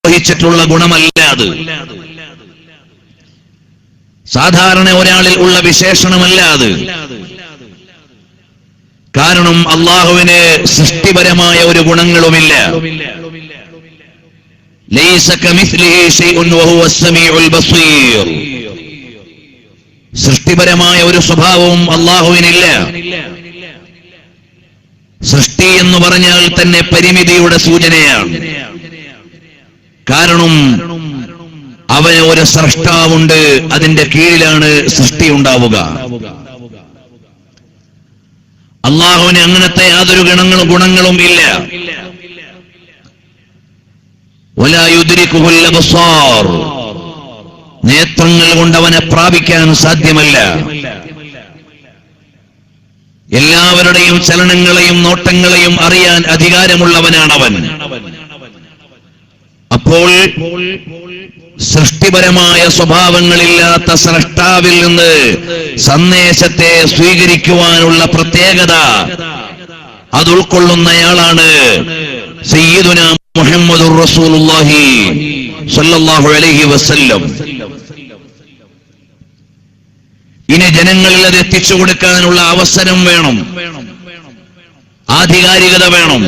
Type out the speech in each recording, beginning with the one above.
വഹിച്ചിട്ടുള്ള ഗുണമല്ല അത്. സാധാരണ ഒരാളിൽ ഉള്ള വിശേഷണമല്ല അത്. കാരണം അല്ലാഹുവിന് സൃഷ്ടിപരമായ ഒരു ഗുണങ്ങളുമില്ല. ലൈസ കമിസ്ലിഹി ശൈഉൻ വഹുവ അസ്-സമീഉൽ ബസീർ. സൃഷ്ടിപരമായ ഒരു സ്വഭാവവും അല്ലാഹുവിനില്ല. സൃഷ്ടി എന്ന് പറഞ്ഞാൽ തന്നെ പരിമിതിയുടെ സൂചനയാണ്. കാരണം അവന് ഒരു സ്രഷ്ടാവുണ്ട്, അതിന്റെ കീഴിലാണ് സൃഷ്ടി ഉണ്ടാവുക. അല്ലാഹുവിന് അങ്ങനത്തെ യാതൊരു ഗുണങ്ങളും ഇല്ല. വലാ യുദ്രികുൽ അബ്സാർ. നേത്രങ്ങൾ കൊണ്ട് അവനെ പ്രാപിക്കാൻ സാധ്യമല്ല. എല്ലാവരുടെയും ചലനങ്ങളെയും നോട്ടങ്ങളെയും അറിയാൻ അധികാരമുള്ളവനാണവൻ. അപ്പോൾ സൃഷ്ടിപരമായ സ്വഭാവങ്ങളില്ലാത്ത സ്രഷ്ടാവിൽ നിന്ന് സന്ദേശത്തെ സ്വീകരിക്കുവാനുള്ള പ്രത്യേകത അത് ഉൾക്കൊള്ളുന്നയാളാണ് സയ്യിദുനാ മുഹമ്മദുർ റസൂലുള്ളാഹി സ്വല്ലല്ലാഹു അലൈഹി വസല്ലം. ഇനി ജനങ്ങളിൽ അത് എത്തിച്ചു കൊടുക്കാനുള്ള അവസരം വേണം, ആധികാരികത വേണം,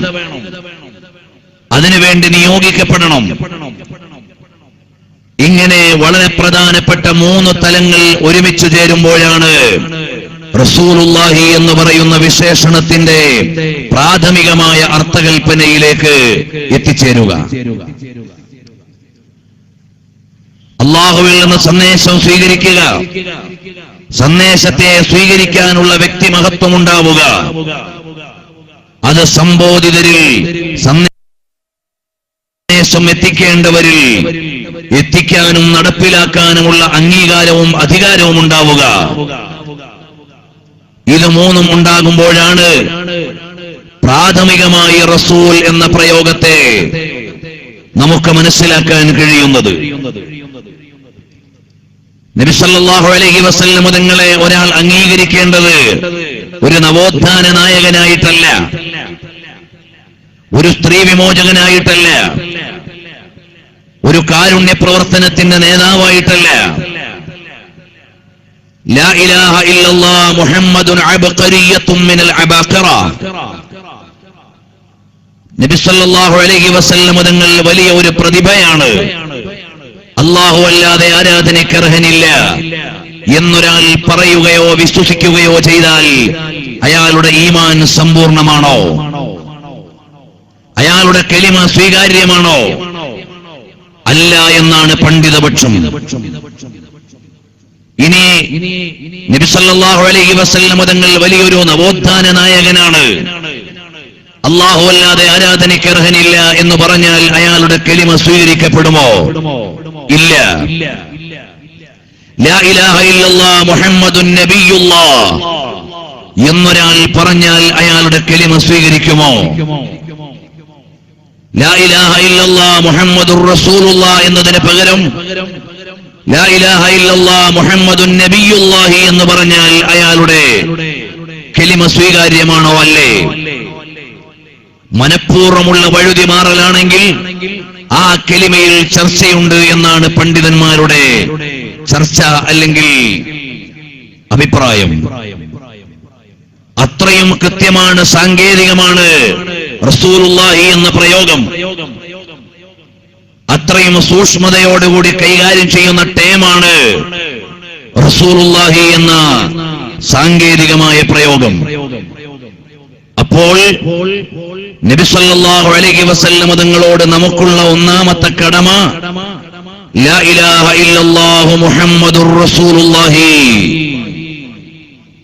അതിനുവേണ്ടി നിയോഗിക്കപ്പെടണം. ഇങ്ങനെ വളരെ പ്രധാനപ്പെട്ട 3 തലങ്ങൾ ഒരുമിച്ച് ചേരുമ്പോഴാണ് റസൂലുള്ളാഹി എന്ന് പറയുന്ന വിശേഷണത്തിന്റെ പ്രാഥമികമായ അർത്ഥകൽപ്പനയിലേക്ക് എത്തിച്ചേരുക. അല്ലാഹുവിൽ നിന്ന് സന്ദേശം സ്വീകരിക്കുക, സന്ദേശത്തെ സ്വീകരിക്കാനുള്ള വ്യക്തിമഹത്വം ഉണ്ടാവുക, അത് സംബോധിതരിൽ സന്ദേശം എത്തിക്കേണ്ടവരിൽ എത്തിക്കാനും നടപ്പിലാക്കാനുമുള്ള അംഗീകാരവും അധികാരവും ഉണ്ടാവുക. ഇത് 3 ഉണ്ടാകുമ്പോഴാണ് പ്രാഥമികമായി റസൂൽ എന്ന പ്രയോഗത്തെ നമുക്ക് മനസ്സിലാക്കാൻ കഴിയുന്നത്. നബി സല്ലല്ലാഹു അലൈഹി വസല്ലം തങ്ങളെ ഒരാൾ അംഗീകരിക്കേണ്ടത് ഒരു നവോത്ഥാന നായകനായിട്ടല്ല, ഒരു സ്ത്രീ വിമോചകനായിട്ടല്ല, ഒരു കാരുണ്യ പ്രവർത്തനത്തിന്റെ നേതാവായിട്ടല്ല. ലാ ഇലാഹ ഇല്ലല്ലാഹ് മുഹമ്മദുൻ അബ്ഖരിയ്യത്തുൻ മിനൽ അബാഖിറ. നബി സല്ലല്ലാഹു അലൈഹി വസല്ലം തങ്ങൾ വലിയ ഒരു പ്രതിഭയാണ്. അല്ലാഹു അല്ലാതെ ആരാധനയ്ക്ക് അർഹനില്ല എന്നൊരാൾ പറയുകയോ വിശ്വസിക്കുകയോ ചെയ്താൽ അയാളുടെ ഈമാൻ സമ്പൂർണമാണോ? അയാളുടെ കലിമ സ്വീകാര്യമാണോ? അല്ല എന്നാണ് പണ്ഡിതപക്ഷം. ഇനി നബി സല്ലല്ലാഹു അലൈഹി വസല്ലം തങ്ങൾ വലിയൊരു നവോത്ഥാന നായകനാണ്, അല്ലാഹു അല്ലാതെ ആരാധനയ്ക്ക് അർഹനില്ല എന്ന് പറഞ്ഞാൽ അയാളുടെ കലിമ സ്വീകരിക്കപ്പെടുമോ? ഇല്ല. ലാ ഇലാഹ ഇല്ലല്ലാഹ് മുഹമ്മദുൻ നബിയുല്ലാഹ് എന്നൊരാൾ പറഞ്ഞാൽ അയാളുടെ കലിമ സ്വീകരിക്കുമോ? ലാ ഇലാഹ ഇല്ലല്ലാഹ് മുഹമ്മദുർ റസൂലുള്ളാഹ് എന്നതിന് പകരം ലാ ഇലാഹ ഇല്ലല്ലാഹ് മുഹമ്മദുൻ നബിയുല്ലാഹി എന്ന് പറഞ്ഞാൽ അയാളുടെ കലിമ സ്വീകാര്യമാണോ? അല്ലേ? മനഃപൂർവ്വമുള്ള വഴുതി മാറലാണെങ്കിൽ ആ കലിമയിൽ ചർച്ചയുണ്ട് എന്നാണ് പണ്ഡിതന്മാരുടെ ചർച്ച അല്ലെങ്കിൽ അഭിപ്രായം. അത്രയും കൃത്യമാണ്, സാങ്കേതികമാണ് റസൂലുള്ളാഹി എന്ന പ്രയോഗം. അത്രയും സൂക്ഷ്മതയോടുകൂടി കൈകാര്യം ചെയ്യുന്ന ടേമാണ് റസൂലുള്ളാഹി എന്ന സാങ്കേതികമായ പ്രയോഗം. അപ്പോൾ നബി സല്ലല്ലാഹു അലൈഹി വസല്ലം തങ്ങളോട് നമുക്കുള്ള ഒന്നാമത്തെ കടമ ലാ ഇലാഹ ഇല്ലല്ലാഹു മുഹമ്മദുർ റസൂലുള്ളാഹി,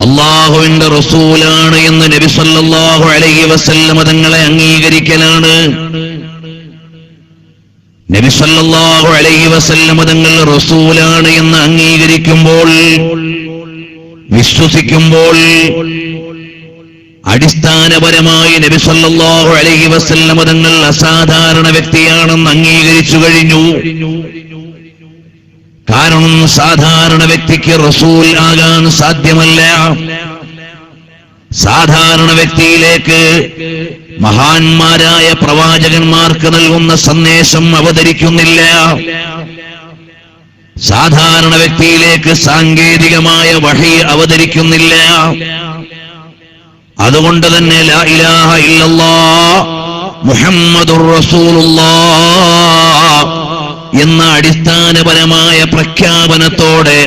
അല്ലാഹുവിന്റെ റസൂലാണ് എന്ന് നബി സല്ലല്ലാഹു അലൈഹി വസല്ലം തങ്ങളെ അംഗീകരിക്കലാണ്. നബി സല്ലല്ലാഹു അലൈഹി വസല്ലം തങ്ങൾ റസൂലാണ് എന്ന് അംഗീകരിക്കുമ്പോൾ, വിശ്വസിക്കുമ്പോൾ അടിസ്ഥാനപരമായി നബി സല്ലല്ലാഹു അലൈഹി വസല്ലം തങ്ങൾ അസാധാരണ വ്യക്തിയാണെന്ന് അംഗീകരിച്ചു കഴിഞ്ഞു. കാരണം സാധാരണ വ്യക്തിക്ക് റസൂൽ ആകാൻ സാധ്യമല്ല. സാധാരണ വ്യക്തിയിലേക്ക് മഹാന്മാരായ പ്രവാചകന്മാർക്ക് നൽകുന്ന സന്ദേശം അവതരിക്കുന്നില്ല. സാധാരണ വ്യക്തിയിലേക്ക് സാങ്കേതികമായ വഹി അവതരിക്കുന്നില്ല. അതുകൊണ്ട് തന്നെ ലാ ഇലാഹ ഇല്ലല്ലാഹ് മുഹമ്മദുർ റസൂലുള്ളാഹ് എന്ന അടിസ്ഥാനപരമായ പ്രഖ്യാപനത്തോടെ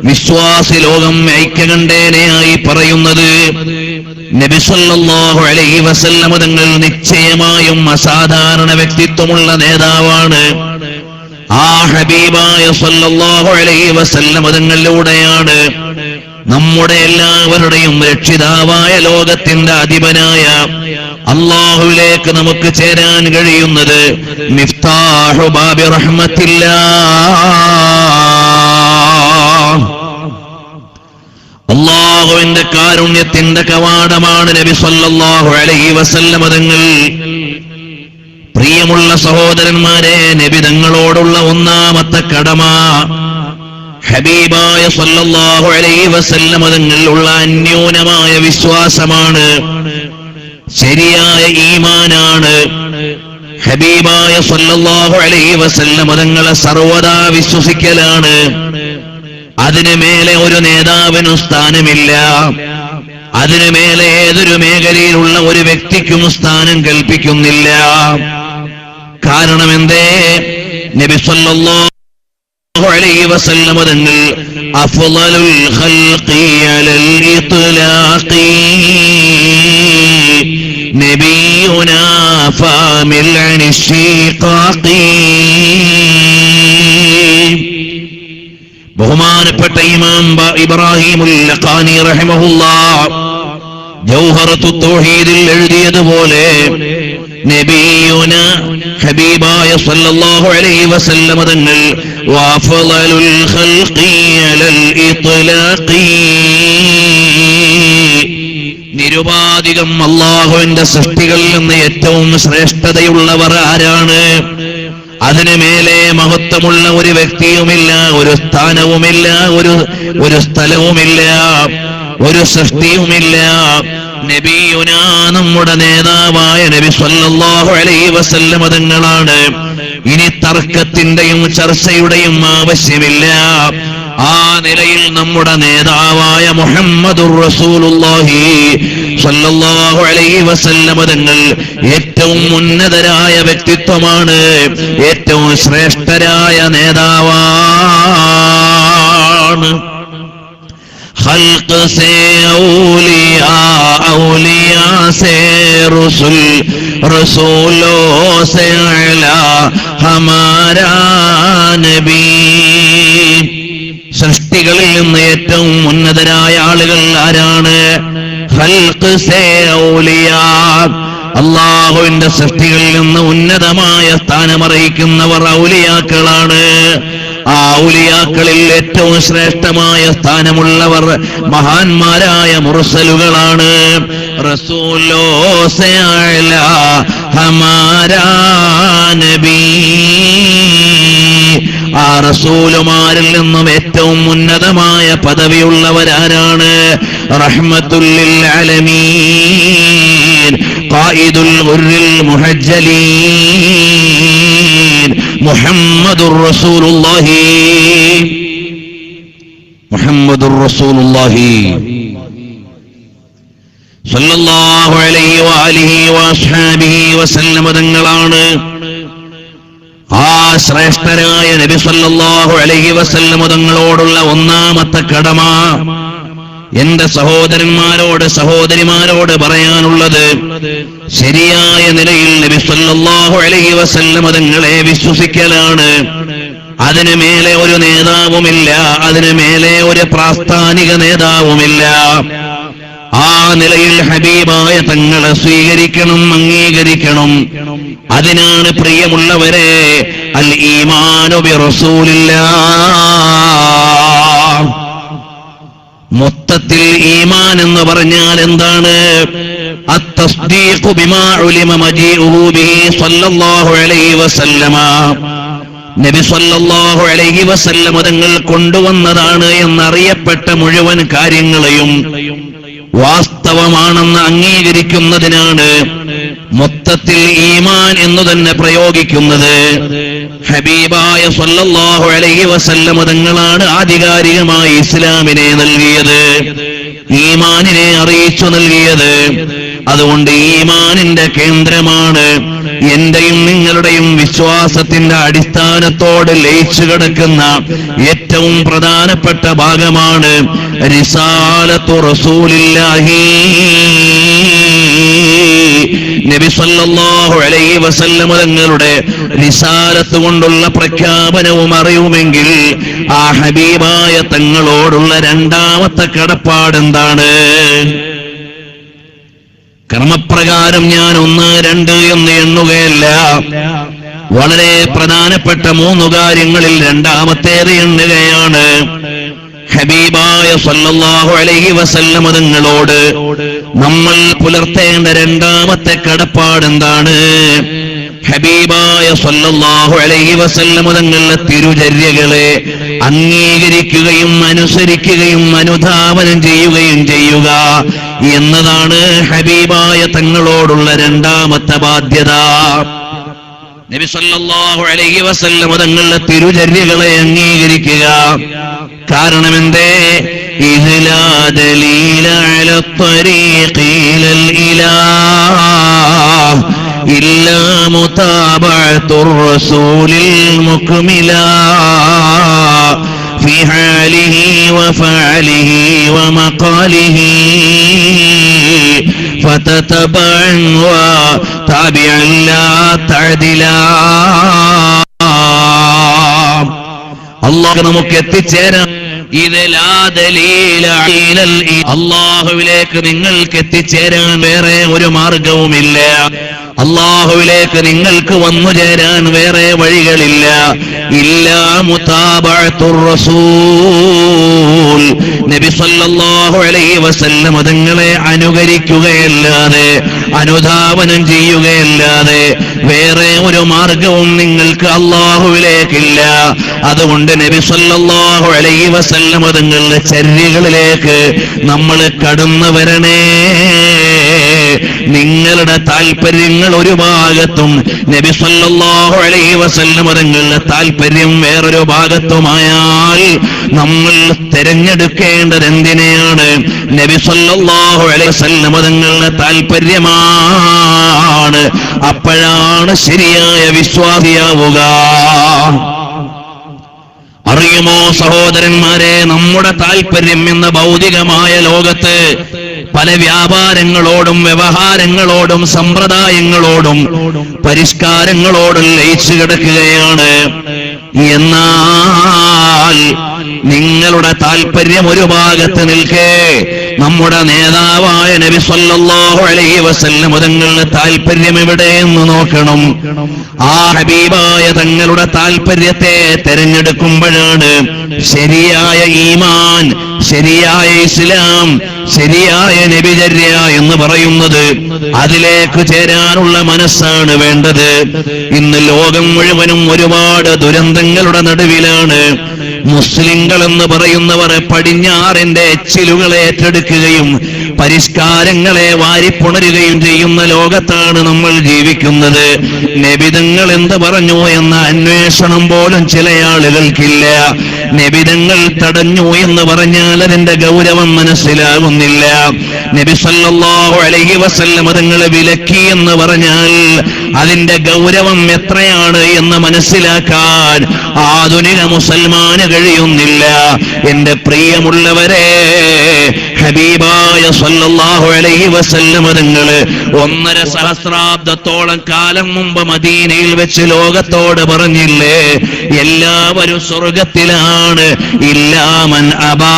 വിശ്വാസി ലോകം ഐക്യകണ്ഠേനയായി പറയുന്നത് നബി സല്ലല്ലാഹു അലൈഹി വസല്ലം തങ്ങൾ നിശ്ചയമായും അസാധാരണ വ്യക്തിത്വമുള്ള നേതാവാണ്. ആ ഹബീബായ സല്ലല്ലാഹു അലൈഹി വസല്ലം തങ്ങളിലൂടെയാണ് നമ്മുടെ എല്ലാവരുടെയും രക്ഷിതാവായ ലോകത്തിന്റെ അധിപനായ അല്ലാഹുവിലേക്ക് നമുക്ക് ചേരാൻ കഴിയുന്നത്. മിഫ്താഹു ബാബി റഹ്മത്തില്ലാഹ്, അല്ലാഹുവിന്റെ കാരുണ്യത്തിന്റെ കവാടമാണ് നബി സല്ലല്ലാഹു അലൈഹി വസല്ലം തങ്ങൾ. പ്രിയമുള്ള സഹോദരന്മാരെ, നബി തങ്ങളോടുള്ള ഒന്നാമത്തെ കടമ ഹബീബായ സല്ലല്ലാഹു അലൈഹി വസല്ലം തങ്ങളിലുള്ള അന്യൂനമായ വിശ്വാസമാണ്, ശരിയായ ഈമാനാണ്. ഹബീബായ സല്ലല്ലാഹു അലൈഹി വസല്ലം തങ്ങളെ സർവദാ വിശ്വസിക്കലാണ്. അതിനു മേലെ ഒരു നേതാവിനും സ്ഥാനമില്ല. അതിനു മേലെ ഏതൊരു മേഖലയിലുള്ള ഒരു വ്യക്തിക്കും സ്ഥാനം കൽപ്പിക്കുന്നില്ല. കാരണം എന്തേ? നബി സല്ലല്ലാഹു അലൈഹി വസല്ലം തങ്ങൾ അഫ്ളലുൽ ഖൽഖി അലൽ ഇത്ലാഖി നബിയുനാ ഫാമിൽ അനിശ്ശിഖാഖി. ബഹുമാനപ്പെട്ട ഇമാം ഇബ്രാഹിമുൽ ലഖാനി റഹിമഹുല്ലാഹ് ജൗഹറത്തുൽ തൗഹീദിൽ എഴുതിയതുപോലെ നബിയുന ഹബീബായ സല്ലല്ലാഹു അലൈഹി വസല്ലം തങ്ങൾ വഅഫ്ളലുൽ ഖൽഖി അലൽ ഇത്ലാഖി, നിരുപാധികം അല്ലാഹുവിന്റെ സൃഷ്ടികളിൽ നിന്ന് ഏറ്റവും ശ്രേഷ്ഠതയുള്ളവർ ആരാണ്? അതിനു മേലെ മഹത്വമുള്ള ഒരു വ്യക്തിയുമില്ല, ഒരു സ്ഥാനവുമില്ല, ഒരു സ്ഥലവുമില്ല, ഒരു സൃഷ്ടിയുമില്ല. നബിയുനാ, നമ്മുടെ നേതാവായ നബി സല്ലല്ലാഹു അലൈഹി വസല്ലം തങ്ങളാണ്. ഇനി തർക്കത്തിന്റെയും ചർച്ചയുടെയും ആവശ്യമില്ല. ആ നിലയിൽ നമ്മുടെ നേതാവായ മുഹമ്മദുർ റസൂലുള്ളാഹി സ്വല്ലല്ലാഹു അലൈഹി വസല്ലം തങ്ങൾ ഏറ്റവും ഉന്നതരായ വ്യക്തിത്വമാണ്, ഏറ്റവും ശ്രേഷ്ഠരായ നേതാവാണ്. ഖൽഖ് സേ ഔലിയാ, ഔലിയാ സേ റസൂൽ, റസൂലോ സേ അലാ ഹമാരാ നബി. സൃഷ്ടികളിൽ നിന്ന് ഏറ്റവും ഉന്നതരായ ആളുകൾ ആരാണ്? ഖൽഖ് സേ ഔലിയാ, അല്ലാഹുവിന്റെ സൃഷ്ടികളിൽ നിന്ന് ഉന്നതമായ സ്ഥാനമറിയിക്കുന്നവർ ഔലിയാക്കളാണ്. ആ ഔലിയാക്കളിൽ ഏറ്റവും ശ്രേഷ്ഠമായ സ്ഥാനമുള്ളവർ മഹാന്മാരായ മുർസലുകളാണ്. റസൂലോ സേ അലാ ഹമാരാ നബി, ആ റസൂലുമാരിൽ നിന്നും ഏറ്റവും ഉന്നതമായ പദവിയുള്ളവരാരാണ്? റഹ്മത്തുൽ ലിൽ ആലമീൻ, ഖായിദുൽ ഗുർരിൽ മുഹജ്ജലീൻ, മുഹമ്മദുർ റസൂലുള്ളാഹി, മുഹമ്മദുർ റസൂലുള്ളാഹി സ്വല്ലല്ലാഹു അലൈഹി വആലിഹി വഅസ്ഹാബിഹി വസല്ലം തങ്ങളാണ്. ആ ശ്രേഷ്ഠരായ നബി സല്ലല്ലാഹു അലൈഹി വസല്ലം തങ്ങളോടുള്ള ഒന്നാമത്തെ കടമ എന്റെ സഹോദരന്മാരോട് സഹോദരിമാരോട് പറയാനുള്ളത്, ശരിയായ നിലയിൽ നബി സല്ലല്ലാഹു അലൈഹി വസല്ലം തങ്ങളെ വിശ്വസിക്കലാണ്. അതിനു മേലെ ഒരു നേതാവുമില്ല, അതിനു മേലെ ഒരു പ്രാസ്ഥാനിക നേതാവുമില്ല. ആ നിലയിൽ ഹബീബായ തങ്ങളെ സ്വീകരിക്കണം, അംഗീകരിക്കണം. അതിനാണ് പ്രിയമുള്ളവരെ അൽ ഈമാനു ബി റസൂലില്ലാഹ്. മൊത്തത്തിൽ ഈമാൻ എന്ന് പറഞ്ഞാൽ എന്താണ്? അത്തസ്ദീഖു ബിമാ ഉലിമ മജീഉഹു ബിഹി സ്വല്ലല്ലാഹു അലൈഹി വസല്ലമ, നബി സ്വല്ലല്ലാഹു അലൈഹി വസല്ലമ തങ്ങൾ കൊണ്ടുവന്നതാണ് എന്നറിയപ്പെട്ട മുഴുവൻ കാര്യങ്ങളെയും വാസ്തവമാണെന്ന് അംഗീകരിക്കുന്നതിനാണ് മൊത്തത്തിൽ ഈമാൻ എന്ന് തന്നെ പ്രയോഗിക്കുന്നത് ഹബീബായ സ്വല്ലല്ലാഹു അലൈഹി വസല്ലം തങ്ങളാണ് ആധികാരികമായി ഇസ്ലാമിനെ നൽകിയത്, ഈമാനിനെ അറിയിച്ചു നൽകിയത്. അതുകൊണ്ട് ഈമാനിന്റെ കേന്ദ്രമാണ്, എന്റെയും നിങ്ങളുടെയും വിശ്വാസത്തിന്റെ അടിസ്ഥാനത്തോട് ലയിച്ചു കിടക്കുന്ന ഏറ്റവും പ്രധാനപ്പെട്ട ഭാഗമാണ് റിസാലത്തു റസൂലില്ലാഹി. നബി സല്ലല്ലാഹു അലൈഹി വസല്ലം തങ്ങളുടെ റിസാലത്ത് കൊണ്ടുള്ള പ്രഖ്യാപനവും അറിയുമെങ്കിൽ ആ ഹബീബായ തങ്ങളോടുള്ള രണ്ടാമത്തെ കടപ്പാട് എന്താണ്? കർമ്മപ്രകാരം ഞാൻ 1, 2 എന്ന് എണ്ണുകയല്ല, വളരെ പ്രധാനപ്പെട്ട 3 കാര്യങ്ങളിൽ രണ്ടാമത്തേത് എണ്ണുകയാണ്. ഹബീബായ സല്ലല്ലാഹു അലൈഹി വസല്ലം തങ്ങളോട് നമ്മൾ പുലർത്തേണ്ട രണ്ടാമത്തെ കടപ്പാട് എന്താണ്? ഹബീബായ സല്ലല്ലാഹു അലൈഹി വസല്ലം തങ്ങളുടെ തിരുചര്യകളെ അംഗീകരിക്കുകയും അനുസരിക്കുകയും അനുധാവനം ചെയ്യുകയും ചെയ്യുക എന്നതാണ് ഹബീബായ തങ്ങളോടുള്ള രണ്ടാമത്തെ ബാധ്യത. നബി സല്ലല്ലാഹു അലൈഹി വസല്ലം തങ്ങളുടെ തിരുചര്യകളെ അംഗീകരിക്കുക. കാരണം എന്തേ? ഇലാ ദലീല അലാ ത്വരീഖി ഇലൽ ഇലാഹ് ഇല്ലാ മുതാബഅത്തുർ റസൂലിൽ മുക്മിലാ ഫീ ഹാലിഹി വഫഅലിഹി വമഖാലിഹി ഫതതബഅൻ വതാബിഅൻ ലാ തഅദിലാ. അല്ലാഹു നമുക്ക് എത്തിച്ചേരാൻ അല്ലാഹുവിലേക്ക് നിങ്ങൾക്ക് എത്തിച്ചേരാൻ വേറെ ഒരു മാർഗവുമില്ല. അല്ലാഹുവിലേക്ക് നിങ്ങൾക്ക് വന്നു ചേരാൻ വേറെ വഴികളില്ല. ഇല്ലാ മുതാബഅത്തുർ റസൂൽ, നബി സല്ലല്ലാഹു അലൈഹി വസല്ലം തങ്ങളെ അനുകരിക്കുകയല്ലാതെ അനുധാവനം ചെയ്യുകയല്ലാതെ വേറെ ഒരു മാർഗവും നിങ്ങൾക്ക് അല്ലാഹുവിലേക്കില്ല. അതുകൊണ്ട് നബി സല്ലല്ലാഹു അലൈഹി വസല്ലം തങ്ങളുടെ ചര്യകളിലേക്ക് നമ്മൾ കടന്നു വരണേ. നിങ്ങളുടെ താല്പര്യങ്ങൾ ഒരു ഭാഗത്തും നബി സല്ലല്ലാഹു അലൈഹി വസല്ലം തങ്ങളുടെ താല്പര്യം വേറൊരു ഭാഗത്തുമായാൽ നമ്മൾ തിരഞ്ഞെടുക്കേണ്ടത് എന്തിനെയാണ്? നബി സല്ലല്ലാഹു അലൈഹി വസല്ലം തങ്ങളുടെ താല്പര്യമാണ്. അപ്പോഴാണ് ശരിയായ വിശ്വാസിയാവുക. അറിയുമോ സഹോദരന്മാരെ, നമ്മുടെ താല്പര്യം എന്ന ഭൗതികമായ ലോകത്ത് പല വ്യാപാരങ്ങളോടും വ്യവഹാരങ്ങളോടും സമ്പ്രദായങ്ങളോടും പരിഷ്കാരങ്ങളോടും ലയിച്ചു കിടക്കുകയാണ്. എന്നാൽ നിങ്ങളുടെ താല്പര്യം ഒരു ഭാഗത്ത് നിൽക്കേ, നമ്മുടെ നേതാവായ നബി സല്ലല്ലാഹു അലൈഹി വസല്ലം തങ്ങളുടെ താല്പര്യം എവിടെയെന്ന് നോക്കണം. ആ ഹബീബായ തങ്ങളുടെ താല്പര്യത്തെ തിരഞ്ഞെടുക്കുമ്പോഴാണ് ശരിയായ ഈമാൻ, ശരിയായ ഇസ്ലാം, ശരിയായ നബിചര്യ എന്ന് പറയുന്നത്. അതിലേക്ക് ചേരാനുള്ള മനസ്സാണ് വേണ്ടത്. ഇന്ന് ലോകം മുഴുവനും ഒരുപാട് ദുരന്തങ്ങളുടെ നടുവിലാണ്. മുസ്ലിങ്ങൾ എന്ന് പറയുന്നവർ പടിഞ്ഞാറിന്റെ എച്ചിലുകളെ ഏറ്റെടുക്കുകയും പരിഷ്കാരങ്ങളെ വാരിപ്പുണരുകയും ചെയ്യുന്ന ലോകത്താണ് നമ്മൾ ജീവിക്കുന്നത്. നബിതങ്ങൾ എന്ത് പറഞ്ഞു എന്ന അന്വേഷണം പോലും ചില ആളുകൾക്കില്ല. നബിതങ്ങൾ തടഞ്ഞു എന്ന് പറഞ്ഞാൽ അതിന്റെ ഗൗരവം മനസ്സിലാകുന്നില്ല. നബി സല്ലല്ലാഹു അലൈഹി വസല്ലം തങ്ങളെ വിലക്കി എന്ന് പറഞ്ഞാൽ അതിന്റെ ഗൗരവം എത്രയാണ് എന്ന് മനസ്സിലാക്കാൻ ആധുനിക മുസൽമാന് കഴിയുന്നില്ല. എന്റെ പ്രിയമുള്ളവരെ, ഹബീബായ സല്ലല്ലാഹു അലൈഹി വസല്ലം തങ്ങള് 1.5 സഹസ്രാബ്ദത്തോളം കാലം മുമ്പ് മദീനയിൽ വെച്ച് ലോകത്തോട് പറഞ്ഞില്ലേ, എല്ലാവരും സ്വർഗത്തിലാണ് ഇല്ലാ മൻ അബാ.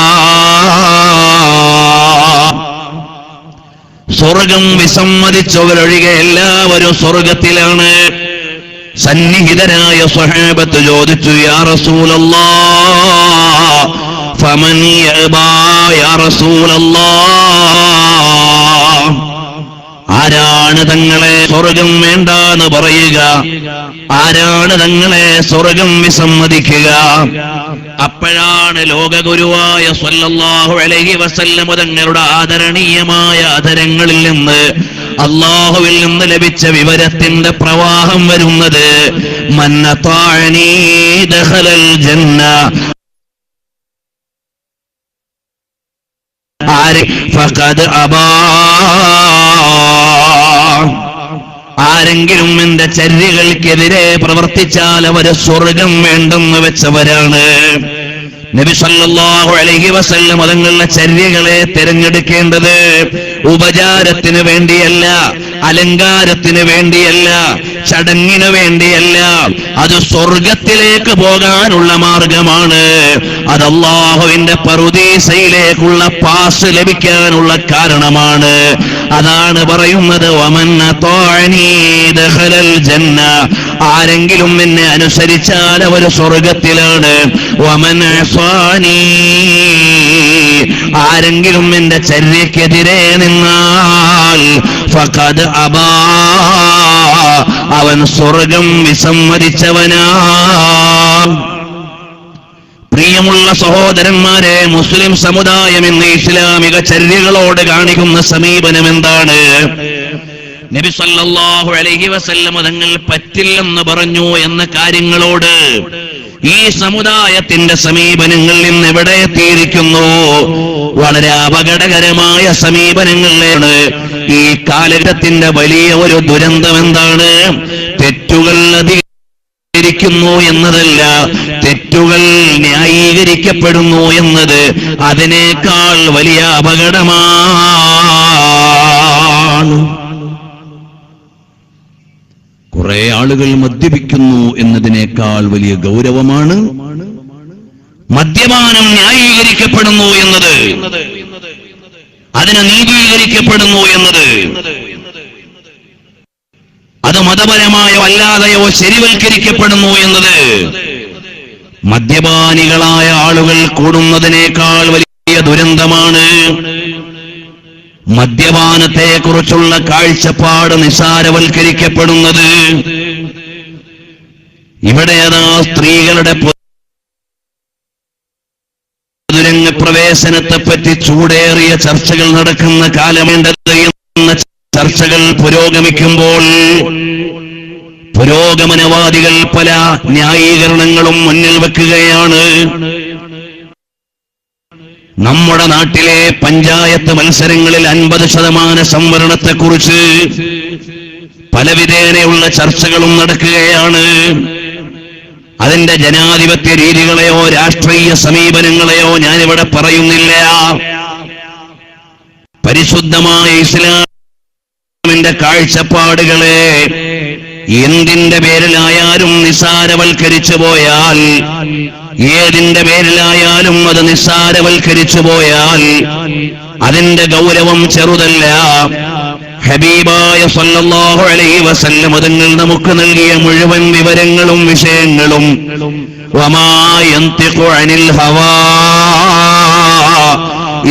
സ്വർഗം വിസമ്മതിച്ചവരൊഴികെ എല്ലാവരും സ്വർഗത്തിലാണ്. സന്നിഹിതരായ സ്വഹാബത്ത് ചോദിച്ചു, യാ റസൂലല്ലാഹ് ഫമൻ യഅബാ യാ റസൂലല്ലാഹ്, ആരാണ് തങ്ങളെ സ്വർഗം വേണ്ടാന്ന് പറയുക? ആരാണ് തങ്ങളെ സ്വർഗം വിസമ്മതിക്കുക? അപ്പോഴാണ് ലോകഗുരുവായ സ്വല്ലല്ലാഹു അലൈഹി വസല്ലം തങ്ങളുടെ ആദരണീയമായ അധരങ്ങളിൽ നിന്ന് അല്ലാഹുവിൽ നിന്ന് ലഭിച്ച വിവരത്തിന്റെ പ്രവാഹം വരുന്നത്. മൻ അതാഅനീ ദഖലൽ ജന്ന ഫഖദ് അബാ. ആരെങ്കിലും എന്റെ ചര്യകൾക്കെതിരെ പ്രവർത്തിച്ചാൽ അവര് സ്വർഗം വേണ്ടെന്ന് വെച്ചവരാണ്. നബി സല്ലല്ലാഹു അലൈഹി വസല്ലം തങ്ങളുടെ ചര്യകളെ തിരഞ്ഞെടുക്കേണ്ടത് ഉപചാരത്തിന് വേണ്ടിയല്ല, അലങ്കാരത്തിന് വേണ്ടിയല്ല, ചടങ്ങിന് വേണ്ടിയല്ല. അത് സ്വർഗത്തിലേക്ക് പോകാനുള്ള മാർഗമാണ്. അത് അല്ലാഹുവിന്റെ പറുദീസയിലേക്കുള്ള പാസ് ലഭിക്കാനുള്ള കാരണമാണ്. അതാണ് പറയുന്നത് വമൻ അതാഅനീ ദഖലൽ ജന്ന. ആരെങ്കിലും എന്നെ അനുസരിച്ചാൽ അവർ സ്വർഗത്തിലാണ്. വമൻ അസാനീ, ആരെങ്കിലും എന്റെ ചര്യക്കെതിരെ നിന്നാൽ ഫഖദ് അബാ, അവൻ സ്വർഗം വിസമ്മതിച്ചവനാ. പ്രിയമുള്ള സഹോദരന്മാരെ, മുസ്ലിം സമുദായം ഇന്ന് ഇസ്ലാമിക ചര്യകളോട് കാണിക്കുന്ന സമീപനം എന്താണ്? നബി സല്ലല്ലാഹു അലൈഹി വസല്ലം തങ്ങൾ പറ്റില്ലെന്ന് പറഞ്ഞു എന്ന കാര്യങ്ങളോട് ഈ സമുദായത്തിന്റെ സമീപനങ്ങൾ ഇന്ന് എവിടെ എത്തിയിരിക്കുന്നു? വളരെ അപകടകരമായ സമീപനങ്ങളിലാണ്. ഈ കാലഘട്ടത്തിന്റെ വലിയ ഒരു ദുരന്തം എന്താണ്? തെറ്റുകൾ ന്യായീകരിക്കുന്നു എന്നതല്ല, തെറ്റുകൾ ന്യായീകരിക്കപ്പെടുന്നു എന്നത് അതിനേക്കാൾ വലിയ അപകടമാണ്. കുറെ ആളുകൾ മദ്യപിക്കുന്നു എന്നതിനേക്കാൾ വലിയ ഗൗരവമാണ് മദ്യപാനം ന്യായീകരിക്കപ്പെടുന്നു എന്നത്, അതിനെ നീതീകരിക്കപ്പെടുന്നു എന്നത്. അത് മതപരമായോ അല്ലാതെയോ ശരിവൽക്കരിക്കപ്പെടുന്നു എന്നത്. മദ്യപാനികളായ ആളുകൾ കൂടുന്നതിനേക്കാൾ വലിയ ദുരന്തമാണ്. മദ്യപാനത്തെക്കുറിച്ചുള്ള കാഴ്ചപ്പാട് നിസാരവൽക്കരിക്കപ്പെടുന്നത്. ഇവിടെ അതാ സ്ത്രീകളുടെ പൊതുരംഗ പ്രവേശനത്തെപ്പറ്റി ചൂടേറിയ ചർച്ചകൾ നടക്കുന്ന കാലമേണ്ടത് എന്ന ചർച്ചകൾ പുരോഗമിക്കുമ്പോൾ പുരോഗമനവാദികൾ പല ന്യായീകരണങ്ങളും മുന്നിൽ വെക്കുകയാണ്. നമ്മുടെ നാട്ടിലെ പഞ്ചായത്ത് മത്സരങ്ങളിൽ 50% സംവരണത്തെക്കുറിച്ച് പലവിധേനയുള്ള ചർച്ചകളും നടക്കുകയാണ്. അതിന്റെ ജനാധിപത്യ രീതികളെയോ രാഷ്ട്രീയ സമീപനങ്ങളെയോ ഞാനിവിടെ പറയുന്നില്ല. പരിശുദ്ധമായ ഇസ്ലാമിന്റെ കാഴ്ചപ്പാടുകളെ എന്തിന്റെ പേരിലായാലും നിസ്സാരവൽക്കരിച്ചു പോയാൽ, ഏതിന്റെ പേരിലായാലും അത് നിസ്സാരവൽക്കരിച്ചു പോയാൽ അതിന്റെ ഗൗരവം ചെറുതല്ല. ഹബീബായ സല്ലല്ലാഹു അലൈഹി വസല്ലം തങ്ങൾ നമുക്ക് നൽകിയ മുഴുവൻ വിവരങ്ങളും വിഷയങ്ങളും വമാ യന്തിഖു അനിൽ ഹവാ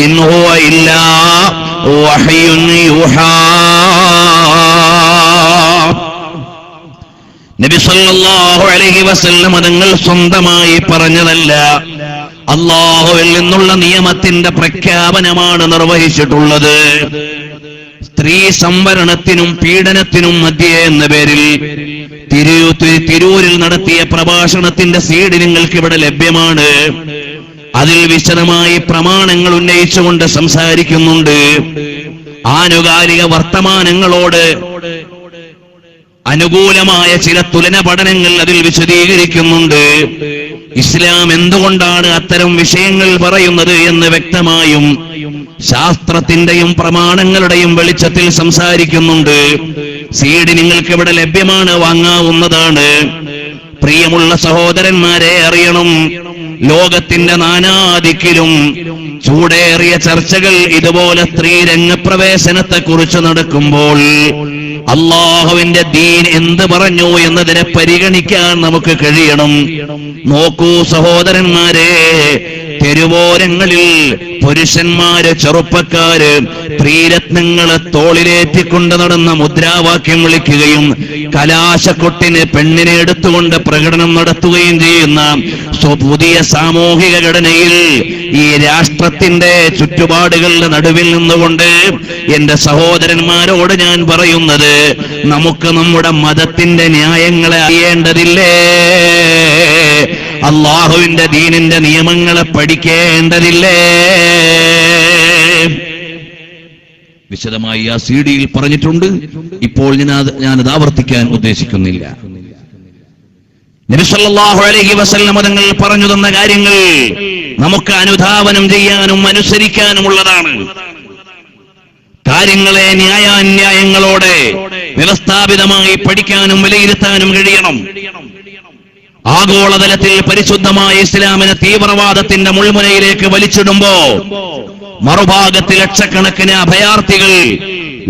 ഇൻ ഹുവ ഇല്ലാ വഹ്യുൻ യൂഹാ. നബി സല്ലല്ലാഹു അലൈഹി വസല്ലം തങ്ങൾ സ്വന്തമായി പറഞ്ഞതല്ല, അല്ലാഹുവിൽ നിന്നുള്ള നിയമത്തിന്റെ പ്രഖ്യാപനമാണ് നിർവഹിച്ചിട്ടുള്ളത്. സ്ത്രീ സംവരണത്തിനും പീഡനത്തിനും മധ്യേ എന്ന പേരിൽ തിരൂരിൽ നടത്തിയ പ്രഭാഷണത്തിന്റെ സീഡ് നിങ്ങൾക്ക് ഇവിടെ ലഭ്യമാണ്. അതിൽ വിശദമായി പ്രമാണങ്ങൾ ഉന്നയിച്ചുകൊണ്ട് സംസാരിക്കുന്നുണ്ട്. ആനുകാലിക വർത്തമാനങ്ങളോട് അനുകൂലമായ ചില തുലന പഠനങ്ങൾ അതിൽ വിശദീകരിക്കുന്നുണ്ട്. ഇസ്ലാം എന്തുകൊണ്ടാണ് അത്തരം വിഷയങ്ങൾ പറയുന്നത് എന്ന് വ്യക്തമായും ശാസ്ത്രത്തിന്റെയും പ്രമാണങ്ങളുടെയും വെളിച്ചത്തിൽ സംസാരിക്കുന്നുണ്ട്. സീഡ് നിങ്ങൾക്ക് ഇവിടെ ലഭ്യമാണ്, വാങ്ങാവുന്നതാണ്. പ്രിയമുള്ള സഹോദരന്മാരെ, അറിയണം, ലോകത്തിന്റെ നാനാദിക്കിലും ചൂടേറിയ ചർച്ചകൾ ഇതുപോലെ സ്ത്രീ രംഗപ്രവേശനത്തെക്കുറിച്ച് നടക്കുമ്പോൾ അല്ലാഹുവിന്റെ ദീൻ എന്ത് പറഞ്ഞു എന്നതിനെ പരിഗണിക്കാൻ നമുക്ക് കഴിയണം. നോക്കൂ സഹോദരന്മാരെ, തെരുവോരങ്ങളിൽ പുരുഷന്മാര്, ചെറുപ്പക്കാര് സ്ത്രീരത്നങ്ങളെ തോളിലേറ്റിക്കൊണ്ട് നടന്ന മുദ്രാവാക്യം വിളിക്കുകയും കലാശക്കൊട്ടിന് പെണ്ണിനെ എടുത്തുകൊണ്ട് പ്രകടനം നടത്തുകയും ചെയ്യുന്ന പുതിയ സാമൂഹിക ഘടനയിൽ ഈ രാഷ്ട്രത്തിന്റെ ചുറ്റുപാടുകളുടെ നടുവിൽ നിന്നുകൊണ്ട് എന്റെ സഹോദരന്മാരോട് ഞാൻ പറയുന്നത്, നമുക്ക് നമ്മുടെ മതത്തിന്റെ ന്യായങ്ങളെ അറിയേണ്ടതില്ലേ? അള്ളാഹുവിന്റെ ദീനിന്റെ നിയമങ്ങളെ പഠിക്കേണ്ടതില്ലേ? വിശദമായി ആ സിഡിയിൽ പറഞ്ഞിട്ടുണ്ട്. ഇപ്പോൾ ഞാനത് ആവർത്തിക്കാൻ ഉദ്ദേശിക്കുന്നില്ല. നബി സല്ലല്ലാഹു അലൈഹി വസല്ലം തങ്ങൾ പറഞ്ഞു തന്ന കാര്യങ്ങൾ നമുക്ക് അനുധാവനം ചെയ്യാനും അനുസരിക്കാനുമുള്ളതാണ്. കാര്യങ്ങളെ ന്യായാന്യായങ്ങളോടെ വ്യവസ്ഥാപിതമായി പഠിക്കാനും വിലയിരുത്താനും കഴിയണം. ആഗോളതലത്തിൽ പരിശുദ്ധമായ ഇസ്ലാമിനെ തീവ്രവാദത്തിന്റെ മുൾമുനയിലേക്ക് വലിച്ചിടുമ്പോ മറുഭാഗത്ത് ലക്ഷക്കണക്കിന് അഭയാർത്ഥികൾ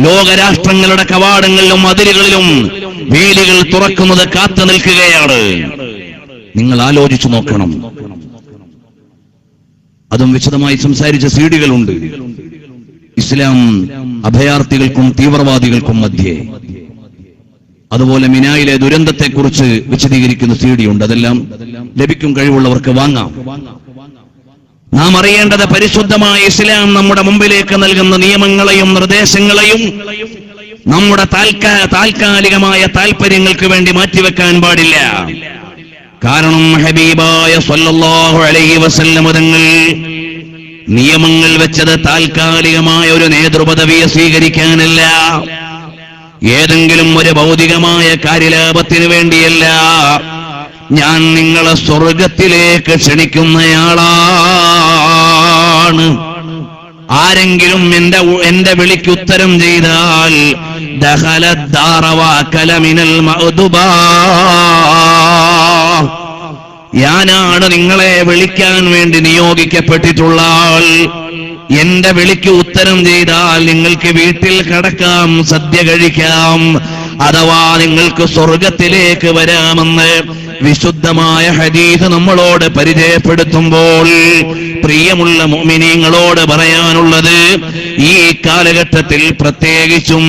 ലോകരാഷ്ട്രങ്ങളുടെ കവാടങ്ങളിലും അതിരുകളിലും വേലികൾ തുറക്കുന്നത് കാത്തു നിൽക്കുകയാണ്. നിങ്ങൾ ആലോചിച്ചു നോക്കണം. അതും വിശദമായി സംസാരിച്ച സീഡികളുണ്ട്. ഇസ്ലാം അഭയാർത്ഥികൾക്കും തീവ്രവാദികൾക്കും മധ്യേ. അതുപോലെ മിനായിലെ ദുരന്തത്തെക്കുറിച്ച് വിശദീകരിക്കുന്ന സീഡിയുണ്ട്. അതെല്ലാം ലഭിക്കും, കഴിവുള്ളവർക്ക് വാങ്ങാം. നാം അറിയേണ്ടത്, പരിശുദ്ധമായ ഇസ്ലാം നമ്മുടെ മുമ്പിലേക്ക് നൽകുന്ന നിയമങ്ങളെയും നിർദ്ദേശങ്ങളെയും നമ്മുടെ താൽക്കാലികമായ താൽപര്യങ്ങൾക്ക് വേണ്ടി മാറ്റിവെക്കാൻ പാടില്ല. കാരണം ഹബീബായ സ്വല്ലല്ലാഹു അലൈഹി വസല്ലം തങ്ങൾ നിയമങ്ങൾ വെച്ചത് താൽക്കാലികമായ ഒരു നേതൃപദവിയെ സ്വീകരിക്കാനല്ല, ഏതെങ്കിലും ഒരു ഭൗതികമായ കാര്യലാഭത്തിന് വേണ്ടിയല്ല. ഞാൻ നിങ്ങളെ സ്വർഗത്തിലേക്ക് ക്ഷണിക്കുന്നയാളാണ്. ആരെങ്കിലും എന്റെ വിളിക്ക് ഉത്തരം ചെയ്താൽ ദഖലദ്ദാറ വഅകല മിനൽ മഅ്ദുബാ, ഞാനാണ് നിങ്ങളെ വിളിക്കാൻ വേണ്ടി നിയോഗിക്കപ്പെട്ടിട്ടുള്ള ആൾ. എന്റെ വിളിക്ക് ഉത്തരം ചെയ്താൽ നിങ്ങൾക്ക് വീട്ടിൽ കടക്കാം, സദ്യ കഴിക്കാം, അഥവാ നിങ്ങൾക്ക് സ്വർഗത്തിലേക്ക് വരാമെന്ന് വിശുദ്ധമായ ഹദീസ് നമ്മളോട് പരിചയപ്പെടുത്തുമ്പോൾ പ്രിയമുള്ള മുഅ്മിനീങ്ങളോട് പറയാനുള്ളത്, ഈ കാലഘട്ടത്തിൽ പ്രത്യേകിച്ചും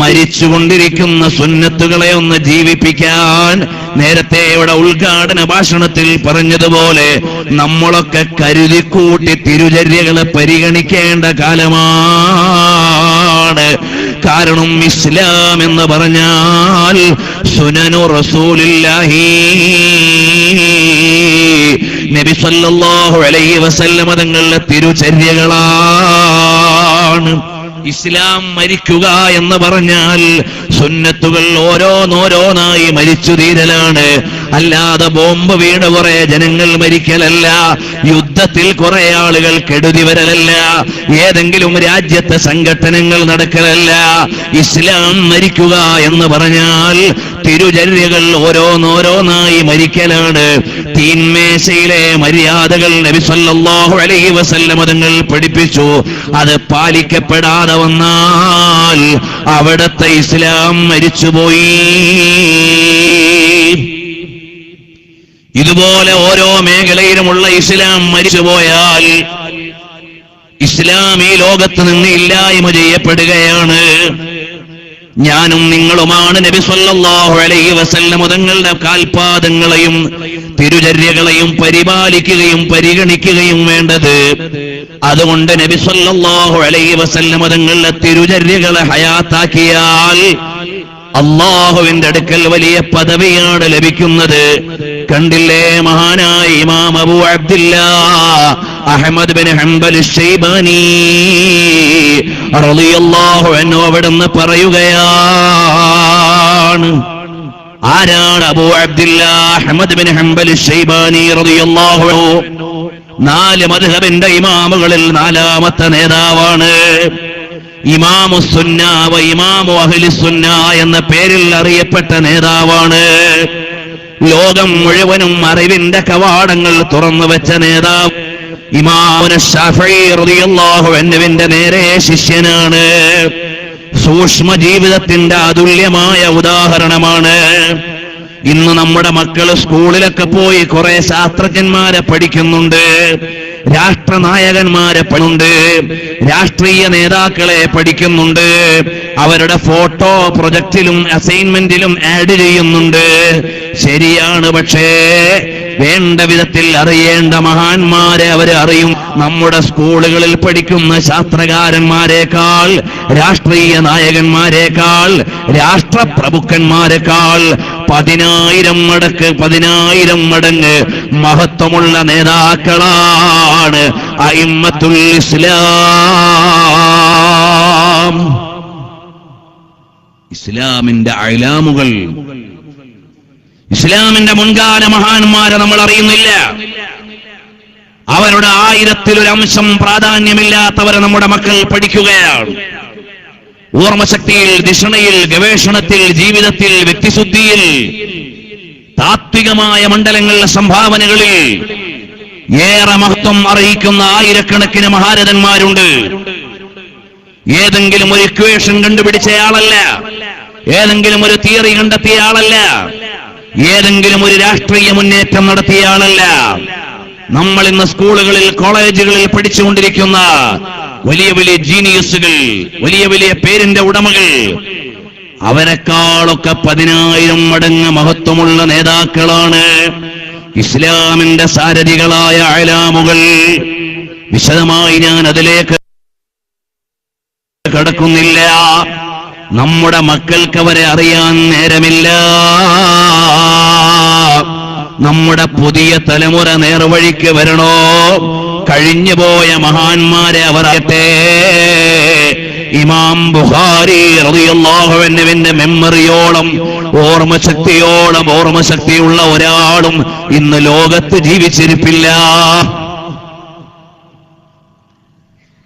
മരിച്ചുകൊണ്ടിരിക്കുന്ന സുന്നത്തുകളെ ഒന്ന് ജീവിപ്പിക്കാൻ, നേരത്തെ ഇവിടെ ഉദ്ഘാടന ഭാഷണത്തിൽ പറഞ്ഞതുപോലെ നമ്മളൊക്കെ കരുതിക്കൂട്ടി തിരുചര്യകളെ പരിഗണിക്കേണ്ട കാലമാണ്. കാരണം ഇസ്ലാം എന്ന് പറഞ്ഞാൽ സുനനു റസൂലുള്ളാഹി, നബി സല്ലല്ലാഹു അലൈഹി വസല്ലം തങ്ങളുടെ തിരുചര്യകളാണ്. ഇസ്ലാം മരിക്കുക എന്ന് പറഞ്ഞാൽ സുന്നത്തുകൾ ഓരോന്നോരോന്നായി മരിച്ചു തീരലാണ്. അല്ലാതെ ബോംബ് വീണ് കുറെ ജനങ്ങൾ മരിക്കലല്ല, യുദ്ധത്തിൽ കുറെ ആളുകൾ കെടുതി വരലല്ല, ഏതെങ്കിലും രാജ്യത്തെ സംഘടനകൾ നടക്കലല്ല. ഇസ്ലാം മരിക്കുക എന്ന് പറഞ്ഞാൽ തിരുചര്യകൾ ഓരോന്നോരോന്നായി മരിക്കലാണ്. തീന്മേശയിലെ മര്യാദകൾ നബി സല്ലല്ലാഹു അലൈഹി വസല്ലം തങ്ങൾ പഠിപ്പിച്ചു. അത് പാലിക്കപ്പെടാതെ വന്നാൽ അവിടത്തെ ഇസ്ലാം മരിച്ചുപോയി. ഇതുപോലെ ഓരോ മേഖലയിലുമുള്ള ഇസ്ലാം മരിച്ചുപോയാൽ ഇസ്ലാം ഈ ലോകത്ത് നിന്ന് ഇല്ലായ്മ ചെയ്യപ്പെടുകയാണ്. ഞാനും നിങ്ങളുമാണ് നബി സല്ലല്ലാഹു അലൈഹി വസല്ലം തങ്ങളുടെ കാൽപാദങ്ങളെയും തിരുചര്യകളെയും പരിപാലിക്കുകയും പരിഗണിക്കുകയും വേണ്ടത്. അതുകൊണ്ട് നബി സല്ലല്ലാഹു അലൈഹി വസല്ലം തങ്ങളുടെ തിരുചര്യകളെ ഹയാത്താക്കിയാൽ അല്ലാഹുവിന്റെ അടുക്കൽ വലിയ പദവിയാണ് ലഭിക്കുന്നത്. കണ്ടില്ലേ, മഹാനായ ഇമാം Abu Abdullah Ahmad bin Hanbal Shaibani റളിയല്ലാഹു അൻഹു അവിടുന്ന് പറയുകയാണ്. ആരാണ് Abu Abdullah Ahmad bin Hanbal Shaibani റളിയല്ലാഹു അൻഹു? 4 മദ്ഹബിന്റെ ഇമാമുകളിൽ 4ാമത്തെ നേതാവാണ്. ഇമാമു സുന്ന വ ഇമാമു അഹ്ലി സുന്ന എന്ന പേരിൽ അറിയപ്പെട്ട നേതാവാണ്. ലോകം മുഴുവനും അറിവിന്റെ കവാടങ്ങൾ തുറന്നു വെച്ച നേതാവ് ഇമാമുന ശാഫഈ റളിയല്ലാഹു അൻഹുവിന്റെ നേരെ ശിഷ്യനാണ്. സൂക്ഷ്മ ജീവിതത്തിന്റെ അതുല്യമായ ഉദാഹരണമാണ്. ഇന്ന് നമ്മുടെ മക്കള് സ്കൂളിലൊക്കെ പോയി കുറെ ശാസ്ത്രജ്ഞന്മാരെ പഠിക്കുന്നുണ്ട്. രാഷ്ട്രനായകന്മാരെ പഠിക്കുന്നുണ്ട്, രാഷ്ട്രീയ നേതാക്കളെ പഠിക്കുന്നുണ്ട്, അവരുടെ ഫോട്ടോ പ്രൊജക്റ്റിലും അസൈൻമെന്റിലും ആഡ് ചെയ്യുന്നുണ്ട്. ശരിയാണ്. പക്ഷേ വേണ്ട വിധത്തിൽ അറിയേണ്ട മഹാന്മാരെ അവർ അറിയും. നമ്മുടെ സ്കൂളുകളിൽ പഠിക്കുന്ന ശാസ്ത്രകാരന്മാരെക്കാൾ, രാഷ്ട്രീയ നായകന്മാരെക്കാൾ, രാഷ്ട്രപ്രഭുക്കന്മാരെക്കാൾ 10,000 മടങ്ങ് മഹത്വമുള്ള നേതാക്കളാണ് അഇമ്മത്തുൽ ഇസ്ലാം. ഇസ്ലാമിന്റെ അയലാമുകൾ, ഇസ്ലാമിന്റെ മുൻകാല മഹാന്മാരെ നമ്മൾ അറിയുന്നില്ല. അവരുടെ 1000-1 പ്രാധാന്യമില്ലാത്തവരെ നമ്മുടെ മക്കൾ പഠിക്കുകയാണ്. ഓർമ്മശക്തിയിൽ, ദിഷണയിൽ, ഗവേഷണത്തിൽ, ജീവിതത്തിൽ, വ്യക്തിശുദ്ധിയിൽ, താത്വികമായ മണ്ഡലങ്ങളിലെ സംഭാവനകളിൽ ഏറെ മഹത്വം അറിയിക്കുന്ന ആയിരക്കണക്കിന് മഹാരഥന്മാരുണ്ട്. ഏതെങ്കിലും ഒരു ഇക്വേഷൻ കണ്ടുപിടിച്ചയാളല്ല, ഏതെങ്കിലും ഒരു തിയറി കണ്ടെത്തിയ ആളല്ല, ഏതെങ്കിലും ഒരു രാഷ്ട്രീയ മുന്നേറ്റം നടത്തിയ ആളല്ല. നമ്മൾ ഇന്ന് സ്കൂളുകളിൽ, കോളേജുകളിൽ പഠിച്ചുകൊണ്ടിരിക്കുന്ന വലിയ വലിയ ജീനിയസുകൾ, വലിയ വലിയ പേരിന്റെ ഉടമകൾ, അവരെക്കാളൊക്കെ 10,000 മടങ്ങ് മഹത്വമുള്ള നേതാക്കളാണ് ഇസ്ലാമിന്റെ സാരഥികളായ അയലാമുകൾ. വിശദമായി ഞാൻ അതിലേക്ക് കടക്കുന്നില്ല. നമ്മുടെ മക്കൾക്ക് അവരെ അറിയാൻ നേരമില്ല. നമ്മുടെ പുതിയ തലമുറ നേർവഴിക്ക് വരണോ? കഴിഞ്ഞുപോയ മഹാന്മാരെ അവർ അറിയട്ടെ. ഇമാം ബുഖാരി റളിയല്ലാഹു അൻഹുവിന്റെ മെമ്മറിയോളം, ഓർമ്മശക്തിയുള്ള ഒരാളും ഇന്ന് ലോകത്ത് ജീവിച്ചിരിപ്പില്ല.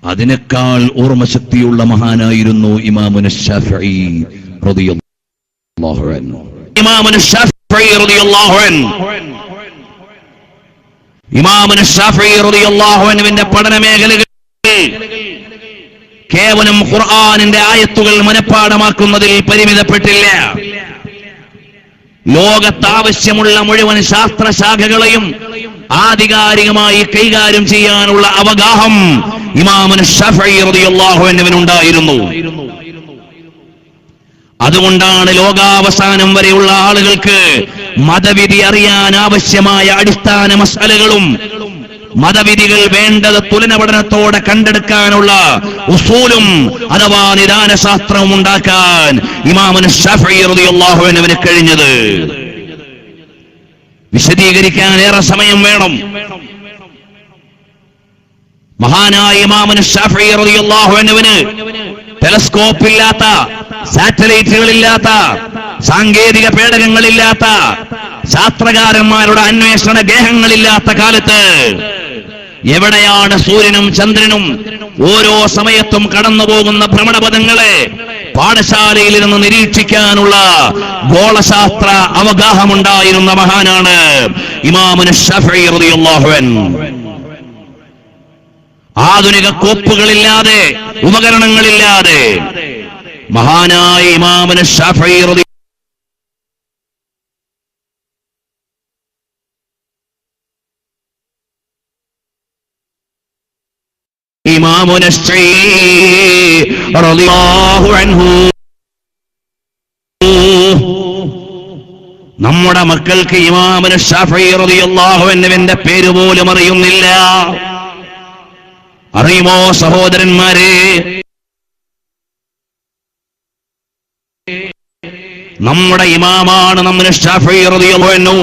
അതിനേക്കാൾ ഓർമ്മശക്തിയുള്ള മഹാനായിരുന്നു ഇമാമുന ശാഫിഈ റളിയല്ലാഹു അൻഹു. ഇമാമുന ശാഫിഈ റളിയല്ലാഹു അൻഹു, ഇമാമുന ശാഫിഈ റളിയല്ലാഹു അൻഹുവിന്റെ പഠന മേഖലകൾ കേവലം ഖുർആനിന്റെ ആയത്തുകൾ മനഃപ്പാഠമാക്കുന്നതിൽ പരിമിതപ്പെട്ടില്ല. ലോകത്താവശ്യമുള്ള മുഴുവൻ ശാസ്ത്രശാഖകളെയും ആധികാരികമായി കൈകാര്യം ചെയ്യാനുള്ള അവഗാഹം ഇമാമുന ശാഫിഈ റളിയല്ലാഹു അൻഹുവിനുണ്ടായിരുന്നു. അതുകൊണ്ടാണ് ലോകാവസാനം വരെയുള്ള ആളുകൾക്ക് മതവിധി അറിയാൻ ആവശ്യമായ അടിസ്ഥാന മസ്അലകളും മതവിധികൾ വേണ്ടത് തുലന പഠനത്തോടെ കണ്ടെടുക്കാനുള്ള ഉസൂലും അഥവാ നിദാന ശാസ്ത്രവും ഉണ്ടാക്കാൻ ഇമാമുന ശാഫിഈ റളിയല്ലാഹു അൻഹുവിന് കഴിഞ്ഞത്. വിശദീകരിക്കാൻ ഏറെ സമയം വേണം. മഹാനായ ഇമാമുന ശാഫിഈ റളിയല്ലാഹു അൻഹുവിന് ടെലസ്കോപ്പ് ഇല്ലാത്ത, സാറ്റലൈറ്റുകളില്ലാത്ത, സാങ്കേതിക പേടകങ്ങളില്ലാത്ത, ശാസ്ത്രകാരന്മാരുടെ അന്വേഷണ ഗേഹങ്ങളില്ലാത്ത കാലത്ത് എവിടെയാണ് സൂര്യനും ചന്ദ്രനും ഓരോ സമയത്തും കടന്നുപോകുന്ന ഭ്രമണപഥങ്ങളെ പാഠശാലയിൽ നിന്ന് നിരീക്ഷിക്കാനുള്ള ഗോളശാസ്ത്ര അവഗാഹമുണ്ടായിരുന്ന മഹാനാണ് ഇമാമുന ശാഫിഈ റളിയല്ലാഹു അൻഹു. ആധുനിക കോപ്പുകളില്ലാതെ, ഉപകരണങ്ങളില്ലാതെ മഹാനായ ഇമാമുന ശാഫിഈ റളിയല്ലാഹു ഇമാമുന റളിയല്ലാഹു അൻഹു. നമ്മുടെ മക്കൾക്ക് ഇമാമുന ശാഫിഈ റളിയല്ലാഹു അൻഹുവിന്റെ പേര് പോലും അറിയുന്നില്ല. അറിയുമോ സഹോദരന്മാരെ? നമ്മുടെ ഇമാമാണ് നമ്മുടെ ശാഫിഈ റളിയല്ലാഹു അൻഹു.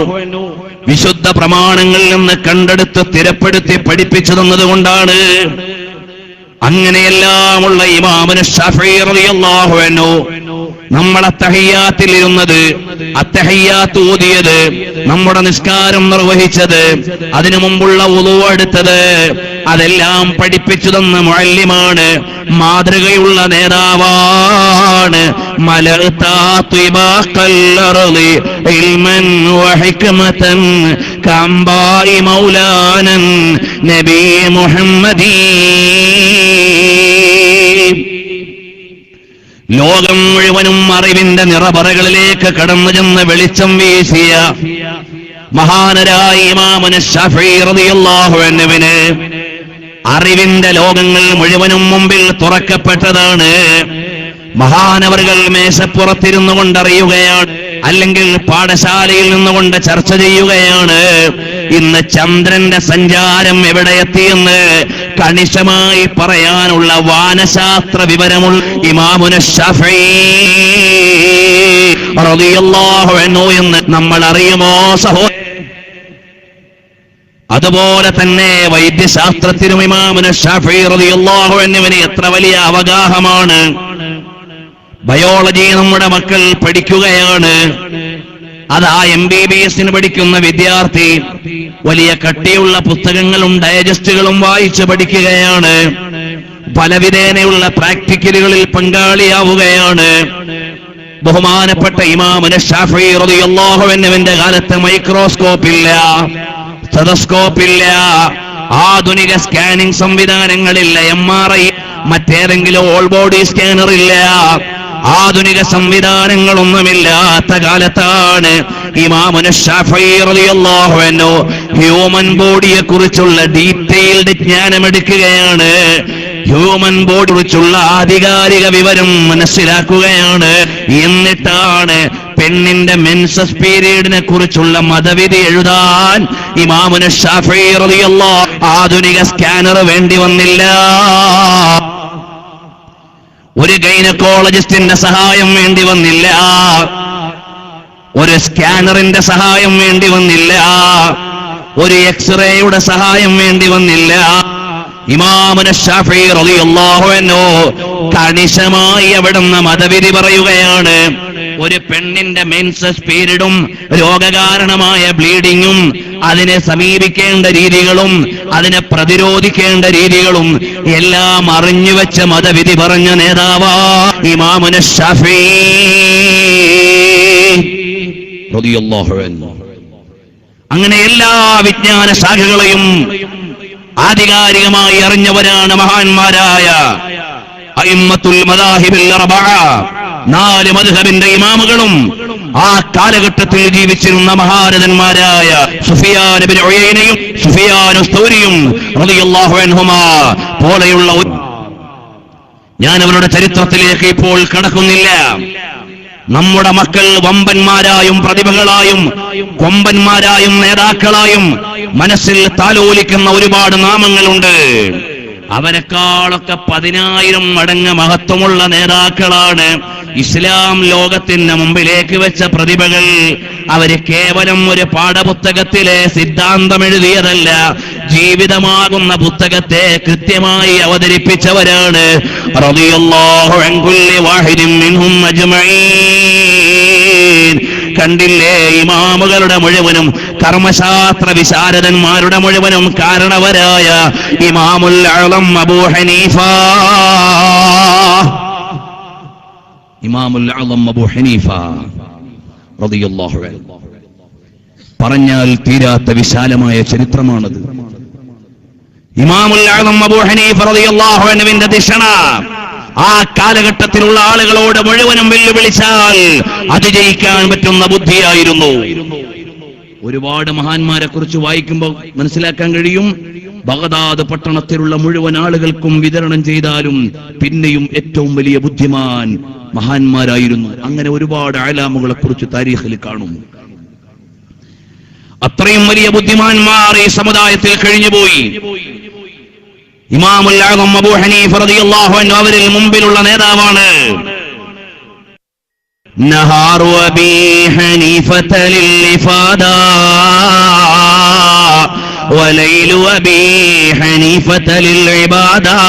വിശുദ്ധ പ്രമാണങ്ങളിൽ നിന്ന് കണ്ടെടുത്ത് സ്ഥിരപ്പെടുത്തി പഠിപ്പിച്ചു തന്നതുകൊണ്ടാണ്. അങ്ങനെയെല്ലാമുള്ള ഇമാമുന ശാഫിഈ റളിയല്ലാഹു അൻഹു നമ്മളെ തഹയ്യാത്തിൽ ഇരുന്നത്, അത്തഹയ്യാത്ത് ഓതിയത്, നമ്മുടെ നിസ്കാരം നിർവഹിച്ചത്, അതിനു മുമ്പുള്ള വുളു എടുത്തത്, അതെല്ലാം പഠിപ്പിച്ചു തന്ന മുഅല്ലിമാണ്, മാതൃകയുള്ള നേതാവാണ്. മലഅ്താ തിബാഖൽ അർളി ഇൽമൻ വഹിക്മതൻ കംബാഇ മൗലാനൻ നബി മുഹമ്മദി. ലോകം മുഴുവനും അറിവിന്റെ നിറപറകളിലേക്ക് കടന്നു ചെന്ന് വെളിച്ചം വീശിയ മഹാനരായ ഇമാമുന ശാഫിഈ റളിയല്ലാഹു അൻഹുവിന് അറിവിന്റെ ലോകങ്ങൾ മുഴുവനും മുമ്പിൽ തുറക്കപ്പെട്ടതാണ്. മഹാനവറുകൾ മേശപ്പുറത്തിരുന്നു കൊണ്ടറിയുകയാണ്, അല്ലെങ്കിൽ പാഠശാലയിൽ നിന്നുകൊണ്ട് ചർച്ച ചെയ്യുകയാണ്, ഇന്ന് ചന്ദ്രന്റെ സഞ്ചാരം എവിടെയെത്തിയെന്ന് കണിശമായി പറയാനുള്ള വാനശാസ്ത്ര വിവരമുള്ള ഇമാമുന ശാഫഈ റളിയല്ലാഹു അൻഹു എന്ന് നമ്മൾ അറിയുമോ സഹോദരൻ? അതുപോലെ തന്നെ വൈദ്യശാസ്ത്രത്തിനും ഇമാമുന ശാഫഈ റളിയല്ലാഹു അൻഹുവിന് എത്ര വലിയ അവഗാഹമാണ്. ബയോളജി നമ്മുടെ മക്കൾ പഠിക്കുകയാണ്. അത് ആ MBBS പഠിക്കുന്ന വിദ്യാർത്ഥി വലിയ കട്ടിയുള്ള പുസ്തകങ്ങളും ഡയജസ്റ്റുകളും വായിച്ച് പഠിക്കുകയാണ്. പലവിധേനയുള്ള പ്രാക്ടിക്കലുകളിൽ പങ്കാളിയാവുകയാണ്. ബഹുമാനപ്പെട്ട ഇമാമുന ശാഫഈ റളിയല്ലാഹു അൻഹുവിന്റെ കാലത്ത് മൈക്രോസ്കോപ്പില്ല, സ്റ്റെതസ്കോപ്പില്ല, ആധുനിക സ്കാനിംഗ് സംവിധാനങ്ങളില്ല, MRI, മറ്റേതെങ്കിലും ഓൾ ബോഡി സ്കാനർ ഇല്ല, ആധുനിക സംവിധാനങ്ങളൊന്നുമില്ലാത്ത കാലത്താണ് ഇമാമുന ശാഫഈ റളിയല്ലാഹു അൻഹു ഹ്യൂമൻ ബോഡിയെ കുറിച്ചുള്ള ഡീറ്റെയിൽഡ് ജ്ഞാനമെടുക്കുകയാണ്. ഹ്യൂമൻ ബോഡിയെ കുറിച്ചുള്ള ആധികാരിക വിവരം മനസ്സിലാക്കുകയാണ്. എന്നിട്ടാണ് പെണ്ണിന്റെ മെൻസസ് പീരീഡിനെ കുറിച്ചുള്ള മതവിധി എഴുതാൻ ഇമാമുന ശാഫഈ റളിയല്ലാഹു ആധുനിക സ്കാനർ വേണ്ടി വന്നില്ല. ഒരു ഗൈനക്കോളജിസ്റ്റിന്റെ സഹായം വേണ്ടി വന്നില്ല, ഒരു സ്കാനറിന്റെ സഹായം വേണ്ടി വന്നില്ല, ഒരു എക്സ്റേയുടെ സഹായം വേണ്ടി വന്നില്ല. ഇമാമുന ശാഫഈ റളിയല്ലാഹു അൻഹു കണിശമായി അവിടുന്ന് മതവിധി പറയുകയാണ്. ഒരു പെണ്ണിന്റെ മെൻസസ് പീരീഡും രോഗകാരണമായ ബ്ലീഡിങ്ങും അതിനെ സമീപിക്കേണ്ട രീതികളും അതിനെ പ്രതിരോധിക്കേണ്ട രീതികളും എല്ലാം അറിഞ്ഞുവെച്ച മതവിധി പറഞ്ഞ നേതാവാ ഇമാമുന ശാഫഈ റളിയല്ലാഹു അൻഹു. അങ്ങനെ എല്ലാ വിജ്ഞാന ശാഖകളെയും ആധികാരികമായി അറിഞ്ഞവരാണ് മഹാന്മാരായ അഇമ്മത്തുൽ മദാഹിബിൽ അർബഅ, 4 മദ്ഹബിന്റെ ഇമാമുകളും ആ കാലഘട്ടത്തിൽ ജീവിച്ചിരുന്ന മഹാരഥന്മാരായ സുഫിയാൻ ഇബ്നു ഉയൈനയും സുഫിയാൻ സൗരിയും റളിയല്ലാഹു അൻഹുമാ പോലെയുള്ള. ഞാൻ അവരുടെ ചരിത്രത്തിലേക്ക് ഇപ്പോൾ കടക്കുന്നില്ല. നമ്മുടെ മക്കൾ വമ്പന്മാരായും പ്രതിഭകളായും കൊമ്പന്മാരായും നേതാക്കളായും മനസ്സിൽ താലോലിക്കുന്ന ഒരുപാട് നാമങ്ങളുണ്ട്. അവരെക്കാളൊക്കെ 10,000 മടങ്ങ് മഹത്വമുള്ള നേതാക്കളാണ് ഇസ്ലാം ലോകത്തിന് മുമ്പിലേക്ക് വെച്ച പ്രതിഭകൾ. അവര് കേവലം ഒരു പാഠപുസ്തകത്തിലെ സിദ്ധാന്തം എഴുതിയതല്ല, ജീവിതമാകുന്ന പുസ്തകത്തെ കൃത്യമായി അവതരിപ്പിച്ചവരാണ്. റളിയല്ലാഹു അൻ കുല്ലി വാഹിദിൻ മിൻഹും അജ്മഈൻ. കണ്ടില്ലേ, ഇമാമുകളുടെ മുഴുവനും കർമ്മശാസ്ത്ര വിശാരദന്മാരുടെ മുഴുവനും കാരണവരായ ഇമാമുൽ അഅ്ലം അബൂ ഹനീഫ, ഇമാമുൽ അഅ്ലം അബൂ ഹനീഫ റളിയല്ലാഹു അൻഹു. പറഞ്ഞാൽ തീരാത്ത വിശാലമായ ചരിത്രമാണത്. ഇമാമുൽ അഅ്ലം അബൂ ഹനീഫ റളിയല്ലാഹു അൻഹുവിന്റെ ദിശണ ആ കാലഘട്ടത്തിലുള്ള ആളുകളോട് മുഴുവനും വെല്ലുവിളിച്ചാൽ അതിജയിക്കാൻ പറ്റുന്ന ബുദ്ധിയായിരുന്നു. ഒരുപാട് മഹാന്മാരെ കുറിച്ച് വായിക്കുമ്പോൾ മനസ്സിലാക്കാൻ കഴിയും, ബഗ്ദാദ് പട്ടണത്തിലുള്ള മുഴുവൻ ആളുകൾക്കും വിതരണം ചെയ്താലും പിന്നെയും ഏറ്റവും വലിയ ബുദ്ധിമാൻ മഹാന്മാരായിരുന്നു. അങ്ങനെ ഒരുപാട് അലാമുകളെ കുറിച്ച് താരീഖിൽ കാണും. അത്രയും വലിയ ബുദ്ധിമാന്മാർ ഈ സമുദായത്തിൽ കഴിഞ്ഞുപോയി. ഇമാമുൽ അഅ്ലം അബൂ ഹനീഫ റളിയല്ലാഹു അൻഹു അവരിൽ മുമ്പിലുള്ള നേതാവാണ്. നഹാറു അബീ ഹനീഫത ലിൽഇഫാദാ വലൈലു അബീ ഹനീഫത ലിൽഇബാദാ.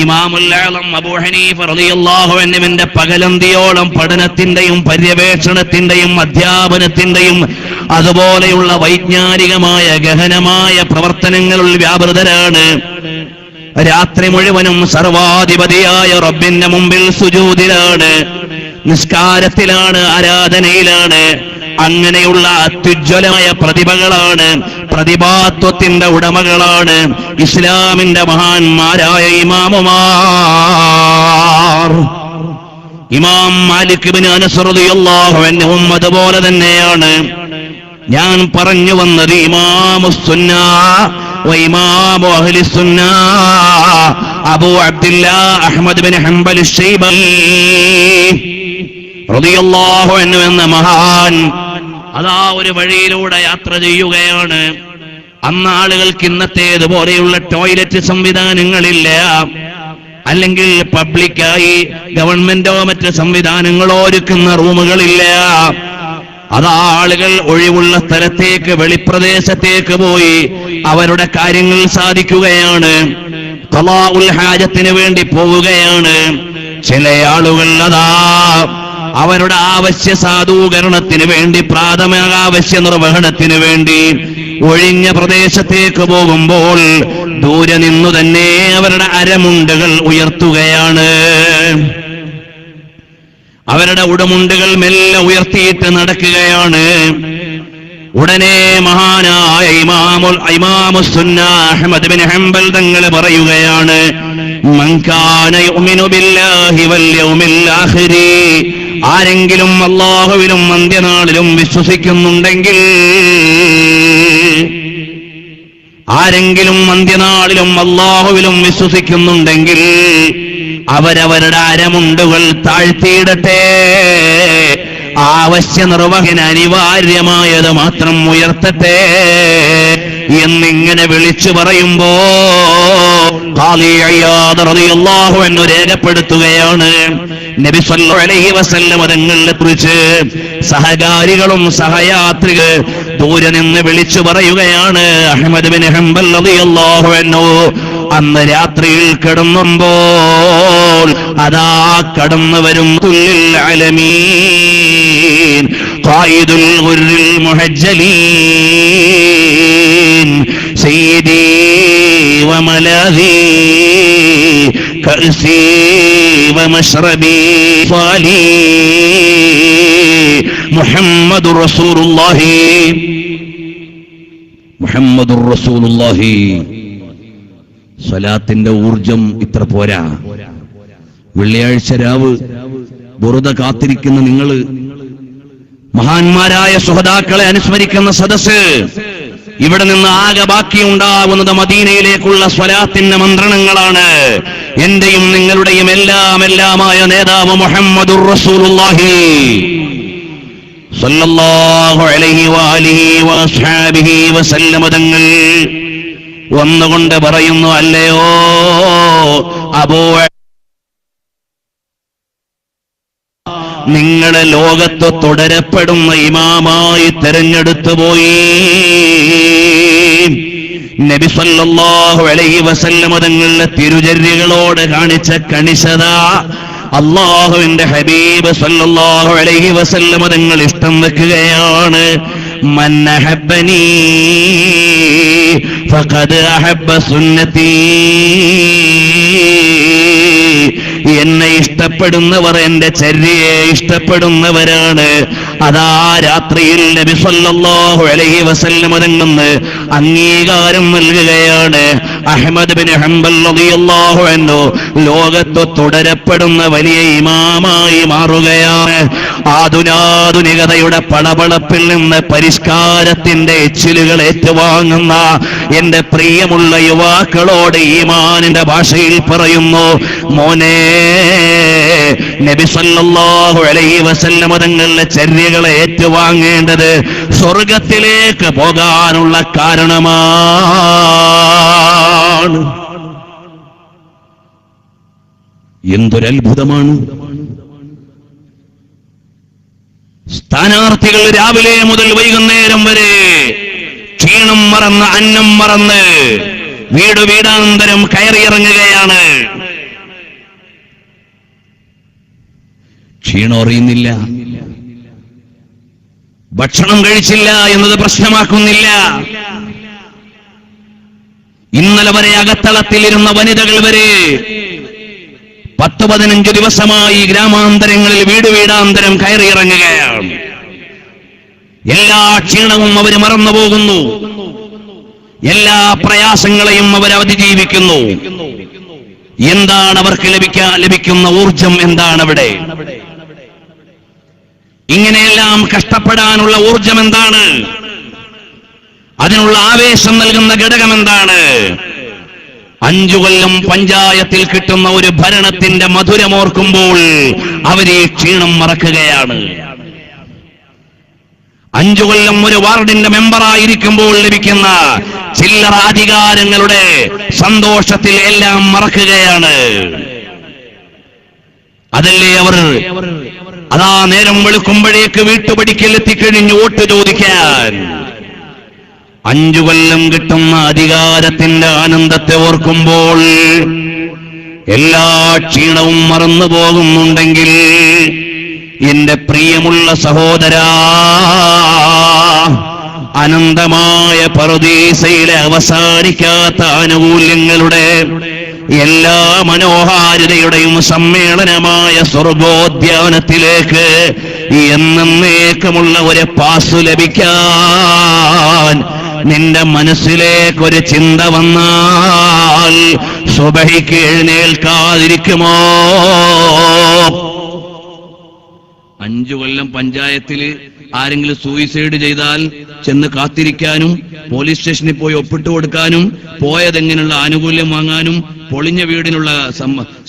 ഇമാമുൽ അഅ്ലം അബൂ ഹനീഫ റളിയല്ലാഹു അൻഹുവിന്റെ പകലന്തിയോളം പഠനത്തിന്റെയും പര്യവേക്ഷണത്തിന്റെയും അധ്യാപനത്തിന്റെയും അതുപോലെയുള്ള വൈജ്ഞാനികമായ ഗഹനമായ പ്രവർത്തനങ്ങളിൽ വ്യാപൃതരാണ്. രാത്രി മുഴുവനും സർവാധിപതിയായ റബ്ബിന്റെ മുമ്പിൽ സുജൂദിലാണ്, നിസ്കാരത്തിലാണ്, ആരാധനയിലാണ്. അങ്ങനെയുള്ള അത്യുജ്വലമായ പ്രതിഭകളാണ്, പ്രതിഭാത്വത്തിന്റെ ഉടമകളാണ് ഇസ്ലാമിന്റെ മഹാന്മാരായ ഇമാമുമാർ. ഇമാം മാലിക് ഇബ്നു അനസ് റളിയല്ലാഹു അൻഹു അതുപോലെ തന്നെയാണ്. ഞാൻ പറഞ്ഞു വന്നത് ഇമാമുസ്സുന്ന വ ഇമാമു അഹ്ലിസ്സുന്ന Abu Abdullah Ahmad bin Hanbal അശ്ശൈബനി റളിയല്ലാഹു അൻഹു എന്ന മഹാൻ അതാ ഒരു വഴിയിലൂടെ യാത്ര ചെയ്യുകയാണ്. അന്ന് ആളുകൾക്ക് ഇന്നത്തേതുപോലെയുള്ള ടോയ്ലറ്റ് സംവിധാനങ്ങളില്ല, അല്ലെങ്കിൽ പബ്ലിക്കായി ഗവൺമെന്റോ മറ്റ് സംവിധാനങ്ങളോ ഒരുക്കുന്ന റൂമുകളില്ല. അതാ ആളുകൾ ഒഴിവുള്ള സ്ഥലത്തേക്ക്, വെളിപ്രദേശത്തേക്ക് പോയി അവരുടെ കാര്യങ്ങൾ സാധിക്കുകയാണ്, ഖളാഉൽ ഹാജത്തിന് വേണ്ടി പോവുകയാണ്. ചില ആളുകൾ അതാ അവരുടെ ആവശ്യ സാധൂകരണത്തിന് വേണ്ടി, പ്രാഥമിക ആവശ്യ നിർവഹണത്തിന് വേണ്ടി ഒഴിഞ്ഞ പ്രദേശത്തേക്ക് പോകുമ്പോൾ ദൂരെ നിന്നു തന്നെ അവരുടെ അരമുണ്ടുകൾ ഉയർത്തുകയാണ്. അവരുടെ ഉടമുണ്ടുകൾ മെല്ലെ ഉയർത്തിയിട്ട് നടക്കുകയാണ്. ഉടനെ മഹാനായ ഇമാമുസ്സുന്ന അഹ്മദ് ബിൻ ഹംബൽ തങ്ങൾ പറയുകയാണ്, മൻ കാന യുഅ്മിനു ബില്ലാഹി വൽ യൗമിൽ ആഖിരി, ആരെങ്കിലും അല്ലാഹുവിലും അന്ത്യനാളിലും വിശ്വസിക്കുന്നുണ്ടെങ്കിൽ, ആരെങ്കിലും അന്ത്യനാളിലും അല്ലാഹുവിലും വിശ്വസിക്കുന്നുണ്ടെങ്കിൽ അവരവരുടെ അരമുണ്ടുകൾ താഴ്ത്തിയിടട്ടെ, ആവശ്യ നിർവഹണ അനിവാര്യമായത് മാത്രം ഉയർത്തട്ടെ എന്നിങ്ങനെ വിളിച്ചു പറയുമ്പോ ഖാദി ഇയാദ് റളിയല്ലാഹു അൻഹു രേഖപ്പെടുത്തുകയാണ്, നബി സല്ലല്ലാഹു അലൈഹി വസല്ലം തങ്ങളെ കുറിച്ച് സഹകാരികളും സഹയാത്രികൾ ദൂരെ നിന്ന് വിളിച്ചു പറയുകയാണ്. അഹ്മദ് ബിൻ ഹംബൽ റളിയല്ലാഹു അൻഹു അന്ന് രാത്രിയിൽ കിടന്നുമ്പോൾ അതാ കടന്നു വരും തുല്ലിൽ അലമീൻ ഖായിദുൽ ഗുർരിൽ മുഹജ്ജലീൻ സയ്യിദി വമലാദി കഅസി വമശ്റബി ഫാലി മുഹമ്മദുർ റസൂലുള്ളാഹി മുഹമ്മദുർ റസൂലുള്ളാഹി. സ്വലാത്തിന്റെ ഊർജം ഇത്ര പോരാ. വെള്ളിയാഴ്ച രാവ് ബുറുദ കാത്തിരിക്കുന്ന നിങ്ങൾ, മഹാന്മാരായ സുഹദാക്കളെ അനുസ്മരിക്കുന്ന സദസ്സ്, ഇവിടെ നിന്ന് ആകെ ബാക്കിയുണ്ടാവുന്നത് മദീനയിലേക്കുള്ള സ്വലാത്തിന്റെ മന്ത്രണങ്ങളാണ്. എന്റെയും നിങ്ങളുടെയും എല്ലാമായ നേതാവ് മുഹമ്മദുർ റസൂലുള്ളാഹി സ്വല്ലല്ലാഹു അലൈഹി വആലിഹി വഅസ്ഹാബിഹി വസല്ലമ തങ്ങൾ വന്നുകൊണ്ട് പറയുന്നു, അല്ലയോ അബൂ, നിങ്ങളെ ലോകത്ത് തുടരപ്പെടുന്ന ഇമാമായി തെരഞ്ഞെടുത്തു പോയി. നബി സല്ലല്ലാഹു അലൈഹി വസല്ലമ തങ്ങളുടെ തിരുചര്യകളോട് കാണിച്ച കണിശത അല്ലാഹുവിന്റെ ഹബീബ് സല്ലല്ലാഹു അലൈഹി വസല്ലമ തങ്ങൾ ഇഷ്ടം വെക്കുകയാണ്. മൻ അഹബ്ബനി ഫഖദ് അഹബ്ബ സുന്നതി, എന്നെ ഇഷ്ടപ്പെടുന്നവർ എന്റെ ചര്യയെ ഇഷ്ടപ്പെടുന്നവരാണ്. അതാ രാത്രിയിൽ നബി സല്ലല്ലാഹു അലൈഹി വസല്ലം തങ്ങൾക്ക് അംഗീകാരം നൽകുകയാണ്. അഹ്മദ് ബിൻ ഹംബൽ റളിയല്ലാഹു അൻഹു ലോകത്ത് തുടരപ്പെടുന്ന വലിയ ഇമാമായി മാറുകയാണ്. ആധുനികതയുടെ പളപളപ്പിൽ നിന്ന് പരിഷ്കാരത്തിന്റെ എച്ചിലുകൾ ഏറ്റുവാങ്ങുന്ന എന്റെ പ്രിയമുള്ള യുവാക്കളോട് ഈമാനിന്റെ ഭാഷയിൽ പറയുന്നു, മോനെ, നബി സല്ലല്ലാഹു അലൈഹി വസല്ലം തങ്ങളുടെ ചര്യകളെ ഏറ്റുവാങ്ങേണ്ടത് സ്വർഗത്തിലേക്ക് പോകാനുള്ള കാരണമാണ്. എന്തൊരത്ഭുതമാണ്! സ്ഥാനാർത്ഥികൾ രാവിലെ മുതൽ വൈകുന്നേരം വരെ ക്ഷീണം മറന്ന്, അന്നം മറന്ന് വീടാന്തരം കയറിയിറങ്ങുകയാണ്. ക്ഷീണം അറിയുന്നില്ല, ഭക്ഷണം കഴിച്ചില്ല എന്നത് പ്രശ്നമാക്കുന്നില്ല. ഇന്നലെ വരെ അകത്തളത്തിലിരുന്ന വനിതകൾ വരെ 10-15 ദിവസമായി ഗ്രാമാന്തരങ്ങളിൽ വീടാന്തരം കയറിയിറങ്ങുകയാണ്. എല്ലാ ക്ഷീണവും അവർ മറന്നുപോകുന്നു, എല്ലാ പ്രയാസങ്ങളെയും അവർ അതിജീവിക്കുന്നു. എന്താണ് അവർക്ക് ലഭിക്കുന്ന ഊർജം? എന്താണ് അവിടെ? ഇങ്ങനെയെല്ലാം കഷ്ടപ്പെടാനുള്ള ഊർജം എന്താണ്? അതിനുള്ള ആവേശം നൽകുന്ന ഘടകം എന്താണ്? 5 കൊല്ലം പഞ്ചായത്തിൽ കിട്ടുന്ന ഒരു ഭരണത്തിന്റെ മധുരമോർക്കുമ്പോൾ അവരെ ക്ഷീണം മറക്കുകയാണ്. 5 കൊല്ലം ഒരു വാർഡിന്റെ മെമ്പറായിരിക്കുമ്പോൾ ലഭിക്കുന്ന ചില്ലറ അധികാരങ്ങളുടെ സന്തോഷത്തിൽ എല്ലാം മറക്കുകയാണ്. അതല്ലേ അവർ അതാ നേരം വെളുക്കുമ്പോഴേക്ക് വീട്ടുപടിക്കൽ എത്തിക്കഴിഞ്ഞ് വോട്ട് ചോദിക്കാൻ. 5 കൊല്ലം കിട്ടുന്ന അധികാരത്തിന്റെ ആനന്ദത്തെ ഓർക്കുമ്പോൾ എല്ലാ ക്ഷീണവും മറന്നു പോകുന്നുണ്ടെങ്കിൽ എന്റെ പ്രിയമുള്ള സഹോദരാ, അനന്തമായ പറുദീസയിലെ അവസാനിക്കാത്ത ആനുകൂല്യങ്ങളുടെ എല്ലാ മനോഹാരിതയുടെയും സമ്മേളനമായ സ്വർഗോദ്യാനത്തിലേക്ക് എന്നേക്കുമുള്ള ഒരു പാസ് ലഭിക്കാൻ നിന്റെ മനസ്സിലേക്കൊരു ചിന്ത വന്നാൽ സുബഹിക്ക് എഴുന്നേൽക്കാതിരിക്കുമോ? 5 കൊല്ലം പഞ്ചായത്തിൽ ആരെങ്കിലും സൂയിസൈഡ് ചെയ്താൽ ചെന്ന് കാത്തിരിക്കാനും പോലീസ് സ്റ്റേഷനിൽ പോയി ഒപ്പിട്ട് കൊടുക്കാനും പോയതെങ്ങനെയുള്ള ആനുകൂല്യം വാങ്ങാനും പൊളിഞ്ഞ വീടിനുള്ള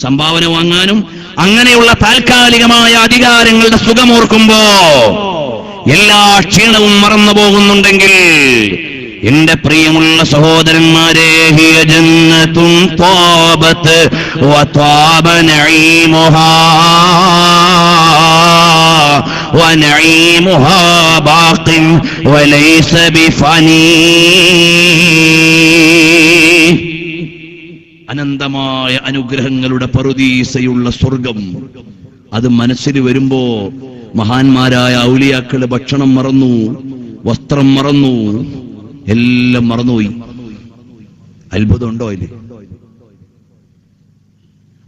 സംഭാവന വാങ്ങാനും അങ്ങനെയുള്ള താൽക്കാലികമായ അധികാരങ്ങളുടെ സുഖമോർക്കുമ്പോ എല്ലാ ക്ഷീണവും മറന്നു പോകുന്നുണ്ടെങ്കിൽ എന്റെ പ്രിയമുള്ള സഹോദരന്മാരെ, ഹിയ ജന്നത്തുൻ ത്വാബത് വത്വാബ നഈമുഹാ വനഈമുഹാ ബാഖിൻ വലൈസ ബിഫനീ. അനന്തമായ അനുഗ്രഹങ്ങളുടെ പറുദീസയുള്ള സ്വർഗം അത് മനസ്സിൽ വരുമ്പോ മഹാന്മാരായ ഔലിയാക്കള് ഭക്ഷണം മറന്നു, വസ്ത്രം മറന്നു, എല്ലാം മറന്നുപോയി. അത്ഭുതമുണ്ടോ അതിൽ?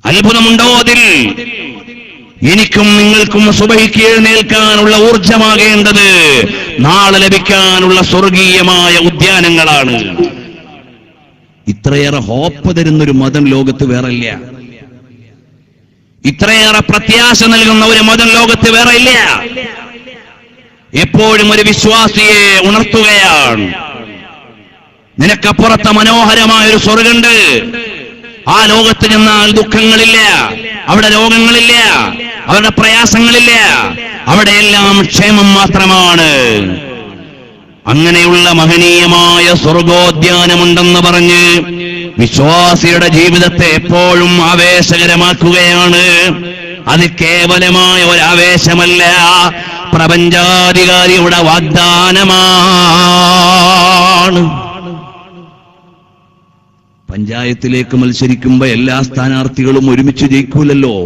അത്ഭുതമുണ്ടോ അതിൽ? എനിക്കും നിങ്ങൾക്കും സുബഹിക്ക് എഴുന്നേൽക്കാനുള്ള ഊർജമാകേണ്ടത് നാളെ ലഭിക്കാനുള്ള സ്വർഗീയമായ ഉദ്യാനങ്ങളാണ്. ഇത്രയേറെ ഹോപ്പ് തരുന്നൊരു മതം ലോകത്ത് വേറെയില്ല. ഇത്രയേറെ പ്രത്യാശ നൽകുന്ന ഒരു മതം ലോകത്ത് വേറെയില്ല. എപ്പോഴും ഒരു വിശ്വാസിയെ ഉണർത്തുകയാണ്. നിനക്കപ്പുറത്തെ മനോഹരമായ ഒരു സ്വർഗമുണ്ട്. ആ ലോകത്ത് ചെന്നാൽ ദുഃഖങ്ങളില്ല, അവിടെ രോഗങ്ങളില്ല, അവരുടെ പ്രയാസങ്ങളില്ല, അവിടെയെല്ലാം ക്ഷേമം മാത്രമാണ്. അങ്ങനെയുള്ള മഹനീയമായ സ്വർഗോദ്യാനമുണ്ടെന്ന് പറഞ്ഞ് വിശ്വാസിയുടെ ജീവിതത്തെ എപ്പോഴും ആവേശകരമാക്കുകയാണ്. അത് കേവലമായ ഒരു ആവേശമല്ല, പ്രപഞ്ചാധികാരിയുടെ വാഗ്ദാനമാണ്. പഞ്ചായത്തിലേക്ക് മത്സരിക്കുമ്പോ എല്ലാ സ്ഥാനാർത്ഥികളും ഒരുമിച്ച് ജയിക്കൂലല്ലോ.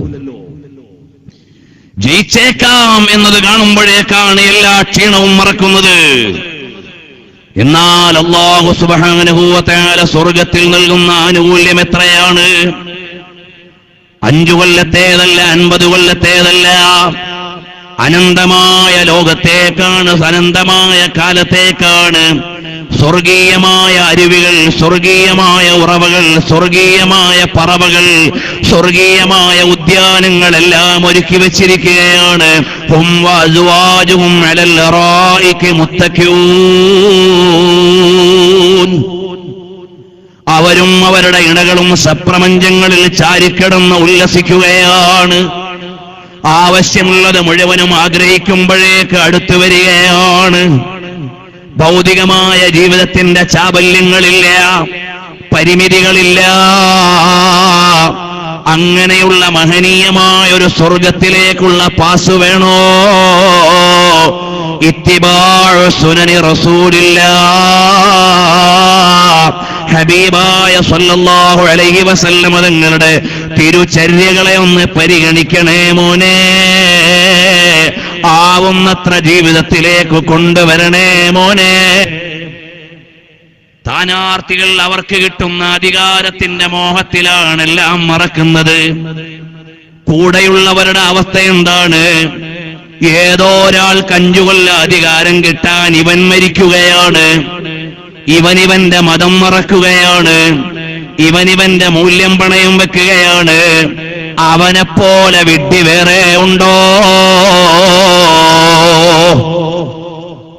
ജയിച്ചേക്കാം എന്നത് കാണുമ്പോഴേക്കാണ് എല്ലാ ക്ഷീണവും മറക്കുന്നത്. എന്നാൽ അല്ലാഹു സുബ്ഹാനഹു വ തആല സ്വർഗത്തിൽ നൽകുന്ന ആനുകൂല്യം എത്രയാണ്? 5 കൊല്ലത്തേതല്ല, 50 കൊല്ലത്തേതല്ല, അനന്തമായ ലോകത്തേക്കാണ്, അനന്തമായ കാലത്തേക്കാണ്. സ്വർഗീയമായ അരുവികൾ, സ്വർഗീയമായ ഉറവകൾ, സ്വർഗീയമായ പറവകൾ, സ്വർഗീയമായ ഉദ്യാനങ്ങളെല്ലാം ഒരുക്കി വെച്ചിരിക്കുകയാണ്. ഹും വഅസ്വാജുഹും അലൽ അറായികി മുത്തഖിഊൻ. അവരും അവരുടെ ഇണകളും സപ്രപഞ്ചങ്ങളിൽ ചാരിക്കിടന്ന് ഉല്ലസിക്കുകയാണ്. ആവശ്യമുള്ളത് മുഴുവനും ആഗ്രഹിക്കുമ്പോഴേക്ക് അടുത്തു വരികയാണ്. ഭൗതികമായ ജീവിതത്തിന്റെ ചാബല്യങ്ങളില്ല, പരിമിതികളില്ല. അങ്ങനെയുള്ള മഹനീയമായ ഒരു സ്വർഗത്തിലേക്കുള്ള പാസ് വേണോ? ഇത്തിബാഉ സുനനി റസൂലില്ലാഹ്, ഹബീബായ സല്ലല്ലാഹു അലൈഹി വസല്ലം തങ്ങളുടെ തിരുചര്യകളെ ഒന്ന് പരിഗണിക്കണേ മോനെ. ആവുന്നത്ര ജീവിതത്തിലേക്ക് കൊണ്ടുവരണേ മോനെ. സ്ഥാനാർത്ഥികൾ അവർക്ക് കിട്ടുന്ന അധികാരത്തിന്റെ മോഹത്തിലാണ് എല്ലാം മറക്കുന്നത്. കൂടെയുള്ളവരുടെ അവസ്ഥ എന്താണ്? ഏതോ ഒരാൾ 5 കൊല്ല അധികാരം കിട്ടാൻ ഇവൻ മരിക്കുകയാണ്. ഇവനിവന്റെ മതം മറക്കുകയാണ്. ഇവനിവന്റെ മൂല്യം പണയം വെക്കുകയാണ്. അവനെപ്പോലെ വിഡ്ഢി വേറെ ഉണ്ടോ?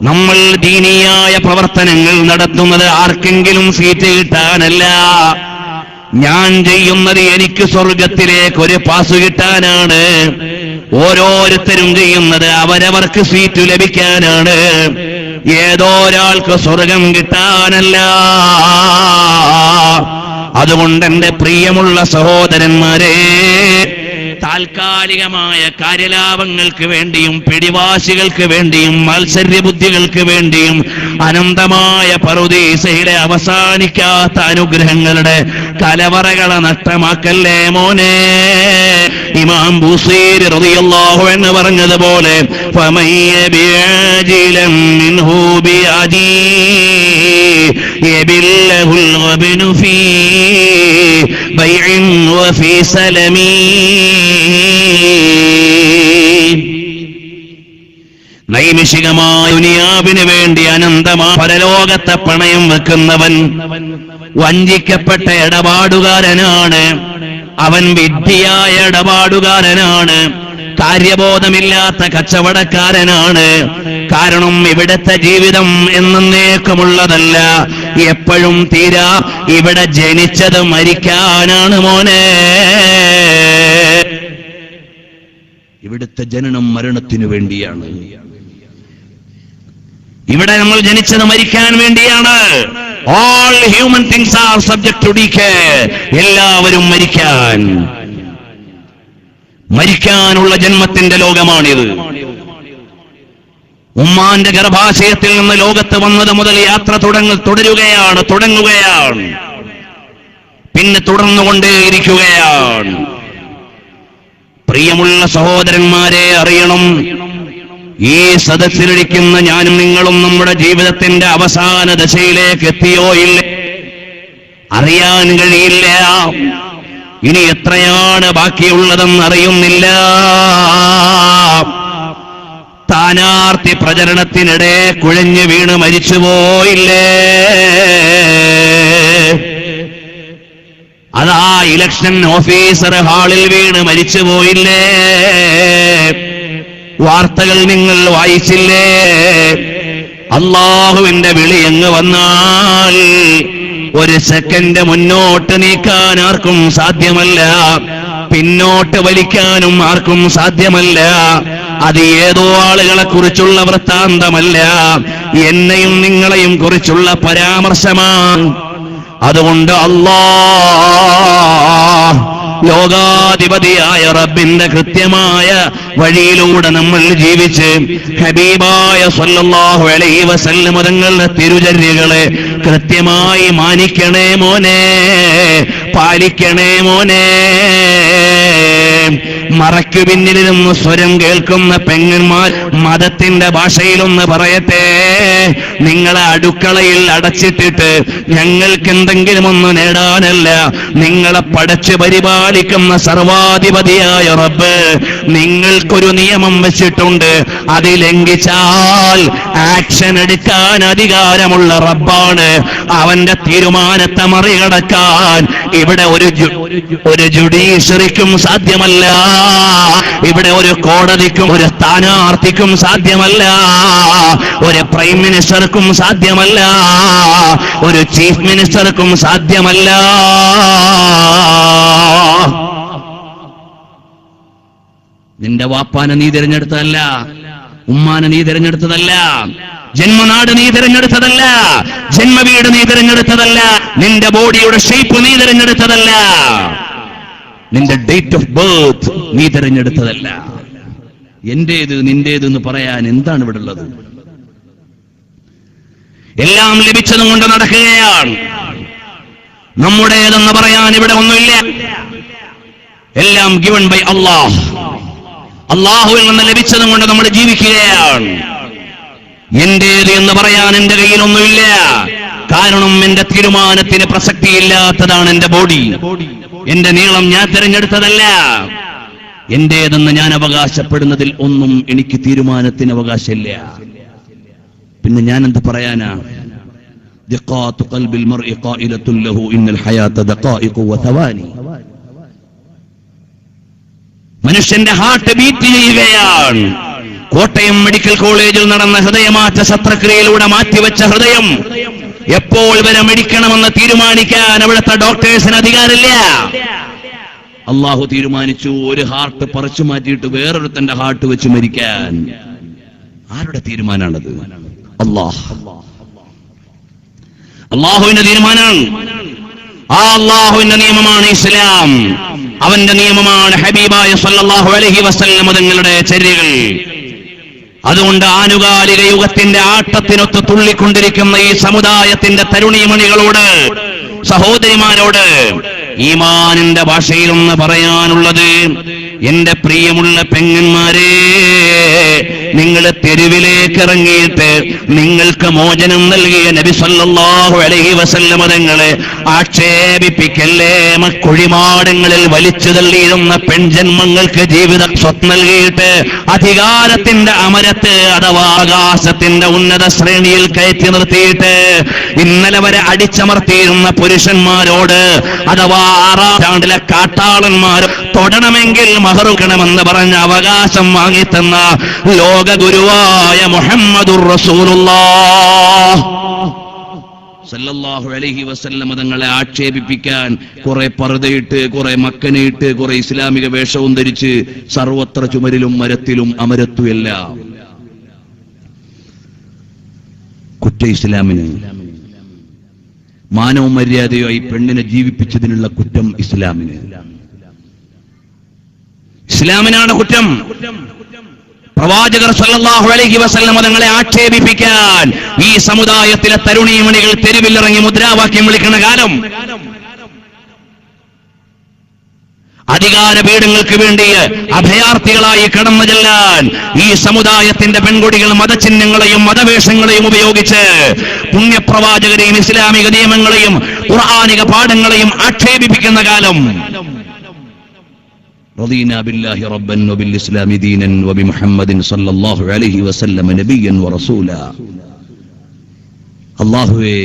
നമ്മൾ ദീനീയായ പ്രവർത്തനങ്ങൾ നടത്തുന്നത് ആർക്കെങ്കിലും സീറ്റ് കിട്ടാനല്ല. ഞാൻ ചെയ്യുന്നത് എനിക്ക് സ്വർഗത്തിലേക്ക് ഒരു പാസ് കിട്ടാനാണ്. ഓരോരുത്തരും ചെയ്യുന്നത് അവരവർക്ക് സീറ്റ് ലഭിക്കാനാണ്. ഏതോ ഒരാൾക്ക് സ്വർഗം കിട്ടാനല്ല. അതുകൊണ്ട് എന്റെ പ്രിയമുള്ള സഹോദരന്മാരെ, താൽക്കാലികമായ കാര്യലാഭങ്ങൾക്ക് വേണ്ടിയും പിടിവാശികൾക്ക് വേണ്ടിയും മത്സര്യബുദ്ധികൾക്ക് വേണ്ടിയും അനന്തമായ പറുദീസയിലെ അവസാനിക്കാത്ത അനുഗ്രഹങ്ങളുടെ കലവറകളെ നഷ്ടമാക്കല്ലേ മോനെ. ഇമാം ബൂസീരി റളിയല്ലാഹു അൻഹു പറഞ്ഞതുപോലെ ഫമയ്യബിഅജിലൻ മിൻഹു ബിഅജി യബില്ലഹുൽ ഗബ്നു ഫീ ബൈഇൻ വഫീ സലമീ. നൈമിഷികമായ ദുനിയാവിന് വേണ്ടി അനന്തമായ പരലോകത്തെ പണയം വെക്കുന്നവൻ വഞ്ചിക്കപ്പെട്ട ഇടപാടുകാരനാണ്. അവൻ വിഡ്ഢിയായ ഇടപാടുകാരനാണ്. കാര്യബോധമില്ലാത്ത കച്ചവടക്കാരനാണ്. കാരണം ഇവിടത്തെ ജീവിതം എന്നേക്കുമുള്ളതല്ല, എപ്പോഴും തീരാ. ഇവിടെ ജനിച്ചത് മരിക്കാനാണ് മോനെ. ഇവിടുത്തെ ജനനം മരണത്തിനു വേണ്ടിയാണ്. ഇവിടെ നമ്മൾ ജനിച്ചത് മരിക്കാൻ വേണ്ടിയാണ്. All human things are subject to decay. എല്ലാവരും മരിക്കാനുള്ള ജന്മത്തിന്റെ ലോകമാണിത്. ഉമ്മാന്റെ ഗർഭാശയത്തിൽ നിന്ന് ലോകത്ത് വന്നത് മുതൽ യാത്ര തുടങ്ങുകയാണ്. പിന്നെ തുടർന്നുകൊണ്ടേയിരിക്കുകയാണ്. പ്രിയമുള്ള സഹോദരന്മാരെ, അറിയണം, ഈ സദസ്സിലിരിക്കുന്ന ഞാനും നിങ്ങളും നമ്മുടെ ജീവിതത്തിന്റെ അവസാന ദശയിലേക്ക് എത്തിയോ ഇല്ലേ അറിയാൻ കഴിയില്ല. ഇനി എത്രയാണ് ബാക്കിയുള്ളതെന്ന് അറിയുന്നില്ല. സ്ഥാനാർത്ഥി പ്രചരണത്തിനിടെ കുഴഞ്ഞു വീണ് മരിച്ചുപോയില്ലേ? അതാ ഇലക്ഷൻ ഓഫീസർ ഹാളിൽ വീണ് മരിച്ചുപോയില്ലേ? വാർത്തകൾ നിങ്ങൾ വായിച്ചില്ലേ? അല്ലാഹുവിന്റെ വിളി അങ്ങ് വന്നാൽ ഒരു സെക്കൻഡ് മുന്നോട്ട് നീക്കാൻ ആർക്കും സാധ്യമല്ല, പിന്നോട്ട് വലിക്കാനും ആർക്കും സാധ്യമല്ല. അത് ഏതോ ആളുകളെ കുറിച്ചുള്ള വൃത്താന്തമല്ല, എന്നെയും നിങ്ങളെയും കുറിച്ചുള്ള പരാമർശമാണ്. അതുകൊണ്ട് അല്ലാഹ് ലോകാധിപതിയായ റബ്ബിന്റെ കൃത്യമായ വഴിയിലൂടെ നമ്മൾ ജീവിച്ച് ഹബീബായ സ്വല്ലല്ലാഹു അലൈഹി വസല്ലം തങ്ങളുടെ തിരുചര്യകളെ കൃത്യമായി മാനിക്കണേ മോനെ, പാലിക്കണേ മോനെ. മറയ്ക്കു പിന്നിലിരുന്ന് സ്വരം കേൾക്കുന്ന പെങ്ങന്മാർ മതത്തിന്റെ ഭാഷയിലൊന്ന് പറയട്ടെ. നിങ്ങളെ അടുക്കളയിൽ അടച്ചിട്ടിട്ട് ഞങ്ങൾക്ക് എന്തെങ്കിലും ഒന്ന് നേടാനല്ല, നിങ്ങളെ പടച്ച് പരിപാലിക്കുന്ന സർവാധിപതിയായ റബ്ബ് നിങ്ങൾക്കൊരു നിയമം വെച്ചിട്ടുണ്ട്. അത് ലംഘിച്ചാൽ ആക്ഷൻ എടുക്കാൻ അധികാരമുള്ള റബ്ബാണ്. അവന്റെ തീരുമാനത്തെ മറികടക്കാൻ ഇവിടെ ഒരു ജുഡീഷ്യറിക്കും സാധ്യമല്ല, ഇവിടെ ഒരു കോടതിക്കും ഒരു സ്ഥാനാർത്ഥിക്കും സാധ്യമല്ല, ഒരു പ്രൈം മിനിസ്റ്റർക്കും സാധ്യമല്ല, ഒരു ചീഫ് മിനിസ്റ്റർക്കും സാധ്യമല്ല. നിന്റെ വാപ്പാനെ നീ തിരഞ്ഞെടുത്തതല്ല, ഉമ്മാനെ നീ തിരഞ്ഞെടുത്തതല്ല, ജന്മനാട് നീ തിരഞ്ഞെടുത്തതല്ല, ജന്മവീട് നീ തിരഞ്ഞെടുത്തതല്ല, നിന്റെ ബോഡിയുടെ ഷേപ്പ് നീ തിരഞ്ഞെടുത്തതല്ല, നിന്റെ ഡേറ്റ് ഓഫ് ബർത്ത് നീ തിരഞ്ഞെടുത്തതല്ല. എന്റേത് നിന്റേതെന്ന് പറയാൻ എന്താണ് ഇവിടെ ഉള്ളത്? എല്ലാം ലഭിച്ചതും കൊണ്ട് നടക്കുകയാണ്. നമ്മുടേതെന്ന് പറയാൻ ഇവിടെ ഒന്നുമില്ല. എല്ലാം ഗിവൺ ബൈ അല്ലാഹ്. അല്ലാഹുവിൽ നിന്ന് ലഭിച്ചതും കൊണ്ട് നമ്മൾ ജീവിക്കുകയാണ്. എന്റേത് എന്ന് പറയാൻ എന്റെ കയ്യിലൊന്നുമില്ല. കാരണം എന്റെ തീരുമാനത്തിന് പ്രസക്തിയില്ലാത്തതാണ് എന്റെ ബോഡി. എന്റെ നീളം ഞാൻ തിരഞ്ഞെടുത്തതല്ല. എന്റേതെന്ന് ഞാൻ അവകാശപ്പെടുന്നതിൽ ഒന്നും എനിക്ക് തീരുമാനത്തിന് അവകാശമില്ല. പിന്നെ ഞാൻ എന്ത് പറയാനാ? ദിഖാത്തു ഖൽബിൽ മർഇ ഖായിലത്തുൻ ലഹു ഇന്നൽ ഹയാത ദഖായിഖു വതവാനി. മനുഷ്യന്റെ ഹാർട്ട് ബീറ്റ് ചെയ്യുകയാണ്. കോട്ടയം മെഡിക്കൽ കോളേജിൽ നടന്ന ഹൃദയമാറ്റ ശസ്ത്രക്രിയയിലൂടെ മാറ്റിവെച്ച ഹൃദയം എപ്പോൾ വരെ മരിക്കണമെന്ന് തീരുമാനിക്കാൻ അവിടുത്തെ ഡോക്ടേഴ്സിന് അധികാരമില്ല. അള്ളാഹു തീരുമാനിച്ചു ഒരു ഹാർട്ട് പറിച്ചു മാറ്റിയിട്ട് വേറൊരുത്തന്റെ ഹാർട്ട് വെച്ച് മരിക്കാൻ. ആരുടെ തീരുമാനമാണത്? അള്ളാഹുവിന്റെ തീരുമാനമാണ്. ആ അള്ളാഹുവിന്റെ നിയമമാണ് ഇസ്ലാം. അവന്റെ നിയമമാണ് ഹബീബായ സല്ലല്ലാഹു അലൈഹി വസല്ലം തങ്ങളുടെ ചര്യകൾ. അതുകൊണ്ട് ആനുകാലിക യുഗത്തിന്റെ ആട്ടത്തിനൊത്ത് തുള്ളിക്കൊണ്ടിരിക്കുന്ന ഈ സമുദായത്തിന്റെ തരുണീമണികളോട്, സഹോദരിമാരോട് ഈമാനിന്റെ ഭാഷയിലൊന്ന് പറയാനുള്ളത്, എന്റെ പ്രിയമുള്ള പെങ്ങന്മാരെ, നിങ്ങൾ തെരുവിലേക്ക് ഇറങ്ങിയിട്ട് നിങ്ങൾക്ക് മോചനം നൽകിയ നബി സല്ലല്ലാഹു അലൈഹി വസല്ലം തങ്ങളെ ആക്ഷേപിപ്പിക്കല്ലേ. കുഴിമാടങ്ങളിൽ വലിച്ചു തള്ളിയിരുന്ന പെൺജന്മങ്ങൾക്ക് ജീവിത സ്വത്ത് നൽകിയിട്ട് അധികാരത്തിന്റെ അമരത്ത് അഥവാ ആകാശത്തിന്റെ ഉന്നത ശ്രേണിയിൽ കയറ്റി നിർത്തിയിട്ട് ഇന്നലെ വരെ അടിച്ചമർത്തിയിരുന്ന പുരുഷന്മാരോട് അഥവാ 6ാം നൂറ്റാണ്ടിലെ കാട്ടാളന്മാർ തൊടണമെങ്കിൽ മഹറുക്കണമെന്ന് പറഞ്ഞ അവകാശം വാങ്ങിത്തന്ന ലോക ഗുരുവായ മുഹമ്മദുർ റസൂലുള്ളാഹ് സല്ലല്ലാഹു അലൈഹി വസല്ലം തങ്ങളെ ആക്ഷേപിപ്പിക്കാൻ കുറെ പർദയിട്ട്, കുറെ മക്കനയിട്ട്, കുറെ ഇസ്ലാമിക വേഷവും ധരിച്ച് സർവത്ര ചുമരിലും മരത്തിലും അമരത്തുമെല്ലാം കുറ്റ ഇസ്ലാമിന്. മാനവ മര്യാദയായി പെണ്ണിനെ ജീവിപ്പിച്ചതിനുള്ള കുറ്റം ഇസ്ലാമിന്. ഇസ്ലാമിനാണ് കുറ്റം. പ്രവാചകർ സല്ലല്ലാഹു അലൈഹി വസല്ലം തങ്ങളെ ആക്ഷേപിപ്പിക്കാൻ ഈ സമുദായത്തിലെ തരുണീമണികൾ തെരുവിലിറങ്ങി മുദ്രാവാക്യം വിളിക്കുന്ന കാലം, അധികാര പീഠങ്ങൾക്ക് വേണ്ടി അഭയാർത്ഥികളായി കടന്നു ചെല്ലാൻ ഈ സമുദായത്തിന്റെ പെൺകുട്ടികൾ മതചിഹ്നങ്ങളെയും മതവേഷങ്ങളെയും ഉപയോഗിച്ച് പുണ്യപ്രവാചകരെയും ഇസ്ലാമിക നിയമങ്ങളെയും ഖുർആനിക പാഠങ്ങളെയും ആക്ഷേപിപ്പിക്കുന്ന കാലം. റളീനാ ബില്ലാഹി റബ്ബൻ വബിൽ ഇസ്ലാമി ദീനൻ വബിമുഹമ്മദിൻ സല്ലല്ലാഹു അലൈഹി വസല്ലം നബിയ്യൻ വറസൂലാ. അല്ലാഹുവേ,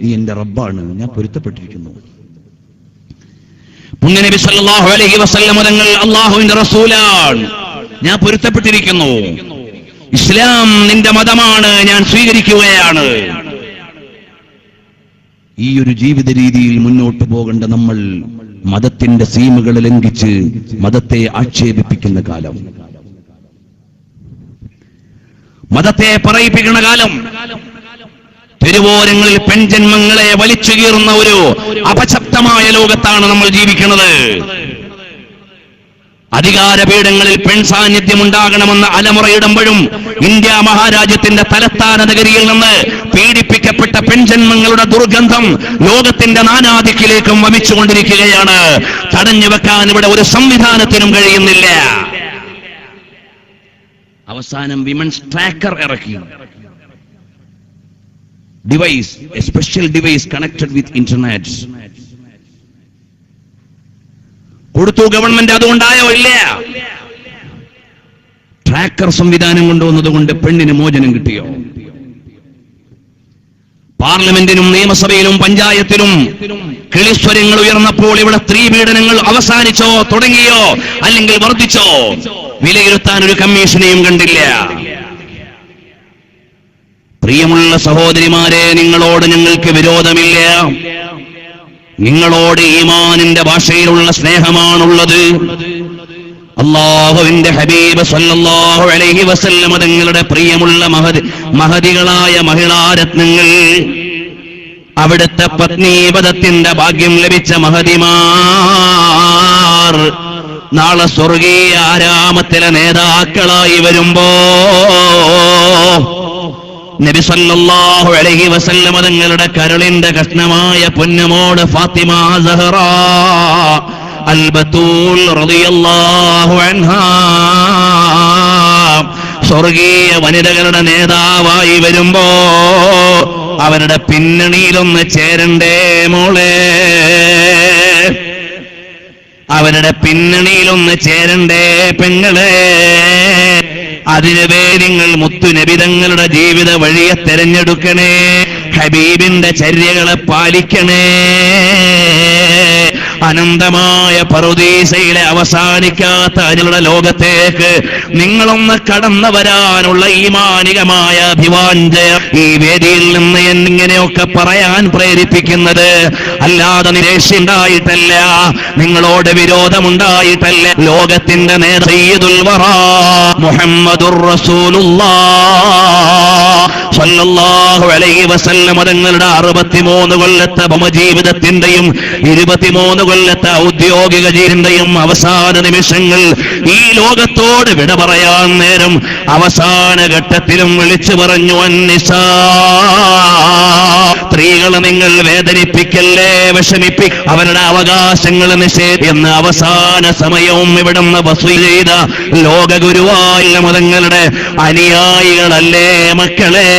നീ എന്റെ റബ്ബാണ്, ഞാൻ പൊരുത്തപ്പെട്ടിരിക്കുന്നു. പുണ്യനബി സല്ലല്ലാഹു അലൈഹി വസല്ലം തങ്ങൾ അല്ലാഹുവിന്റെ റസൂലാണ്, ഞാൻ പൊരുത്തപ്പെട്ടിരിക്കുന്നു. ഇസ്ലാം നിന്റെ മതമാണ്, ഞാൻ സ്വീകരിക്കുകയാണ്. ഈ ഒരു ജീവിത രീതിയിൽ മുന്നോട്ട് പോകേണ്ട നമ്മൾ മതത്തിന്റെ സീമകൾ ലംഘിച്ച് മതത്തെ ആക്ഷേപിപ്പിക്കുന്ന കാലം, മതത്തെ പറയിപ്പിക്കുന്ന കാലം, തെരുവോരങ്ങളിൽ പെൺജന്മങ്ങളെ വലിച്ചു കീറുന്ന ഒരു അപശബ്ദമായ ലോകത്താണ് നമ്മൾ ജീവിക്കുന്നത്. അധികാരപീഠങ്ങളിൽ പെൺ സാന്നിധ്യം ഉണ്ടാകണമെന്ന് അലമുറയിടുമ്പോഴും ഇന്ത്യ മഹാരാജ്യത്തിന്റെ തലസ്ഥാന നഗരിയിൽ നിന്ന് പീഡിപ്പിക്കപ്പെട്ട പെൺജന്മങ്ങളുടെ ദുർഗന്ധം ലോകത്തിന്റെ നാനാദിക്കിലേക്കും വമിച്ചുകൊണ്ടിരിക്കുകയാണ്. തടഞ്ഞു വെക്കാൻ ഇവിടെ ഒരു സംവിധാനത്തിനും കഴിയുന്നില്ല. അവസാനം വിമൻസ് ട്രാക്കർ ഇറക്കി, device, A special device connected with internet കൊടുത്തു ഗവൺമെന്റ്. അതുകൊണ്ടായോ? ഇല്ല. ട്രാക്കർ സംവിധാനം കൊണ്ടുവന്നതുകൊണ്ട് പെണ്ണിന് മോചനം കിട്ടിയോ? പാർലമെന്റിനും നിയമസഭയിലും പഞ്ചായത്തിലും കിളിസ്വരങ്ങൾ ഉയർന്നപ്പോൾ ഇവിടെ സ്ത്രീ പീഡനങ്ങൾ അവസാനിച്ചോ, തുടങ്ങിയോ, അല്ലെങ്കിൽ വർദ്ധിച്ചോ? വിലയിരുത്താൻ ഒരു കമ്മീഷനെയും കണ്ടില്ല. പ്രിയമുള്ള സഹോദരിമാരെ, നിങ്ങളോട് ഞങ്ങൾക്ക് വിരോധമില്ല. നിങ്ങളോട് ഈമാനിന്റെ ഭാഷയിലുള്ള സ്നേഹമാണുള്ളത്. അല്ലാഹുവിന്റെ ഹബീബ് സല്ലല്ലാഹു അലൈഹി വസല്ലം തങ്ങളുടെ പ്രിയമുള്ള മഹതികളായ മഹിളാരത്നങ്ങൾ, അവിടുത്തെ പത്നീപദത്തിന്റെ ഭാഗ്യം ലഭിച്ച മഹതിമാർ നാളെ സ്വർഗീയ ആരാമത്തിലെ നേതാക്കളായി വരുമ്പോ നബി സല്ലല്ലാഹു അലൈഹി വസല്ലം തങ്ങളുടെ കരളിന്റെ കഷ്ണമായ പൊന്നുമോട് ഫാത്തിമ സഹറ അൽ ബതൂൽ റളിയല്ലാഹു അൻഹാ സ്വർഗീയ വനിതകളുടെ നേതാവായി വരുമ്പോ അവരുടെ പിന്നണിയിലൊന്ന് ചേരണ്ടേ മോളെ? അവരുടെ പിന്നണിയിലൊന്ന് ചേരണ്ടേ പെങ്ങളെ? അതിനുവേ നിങ്ങൾ മുത്തുനബിതങ്ങളുടെ ജീവിത വഴിയെ തെരഞ്ഞെടുക്കണേ. ഹബീബിന്റെ ചര്യകളെ പാലിക്കണേ. അനന്തമായ പറുദീസയിലെ അവസാനിക്കാത്ത അതിലുള്ള ലോകത്തേക്ക് നിങ്ങളൊന്ന് കടന്നു വരാനുള്ള ഈമാനികമായ അഭിവാഞ്ജയം ഈ വേദിയിൽ നിന്ന് എന്നിങ്ങനെയൊക്കെ പറയാൻ പ്രേരിപ്പിക്കുന്നത് അല്ലാതെ നിരാശയുണ്ടായിട്ടല്ല, നിങ്ങളോട് വിരോധമുണ്ടായിട്ടല്ല. ലോകത്തിന്റെ സയ്യിദുൽ വറാ മുഹമ്മദുർ റസൂലുള്ളാഹ് സ്വല്ലല്ലാഹു അലൈഹി വസല്ലം തങ്ങളുടെ 63 കൊല്ലത്തെ ഭൗമജീവിതത്തിന്റെയും 23 കൊല്ലത്തെ ഔദ്യോഗിക ജീവിതത്തിന്റെയും അവസാന നിമിഷങ്ങൾ ഈ ലോകത്തോട് വിട പറയാൻ നേരം അവസാന ഘട്ടത്തിലും വിളിച്ചു പറഞ്ഞു, അന്നിസാ, സ്ത്രീകളെ നിങ്ങൾ വേദനിപ്പിക്കല്ലേ, അവരുടെ അവകാശങ്ങൾ നിഷേധിക്കുന്ന അവസാന സമയവും ഇവിടുന്ന് വസൂൽ ചെയ്ത ലോകഗുരുവായ മതങ്ങളുടെ അനുയായികളല്ലേ മക്കളെ?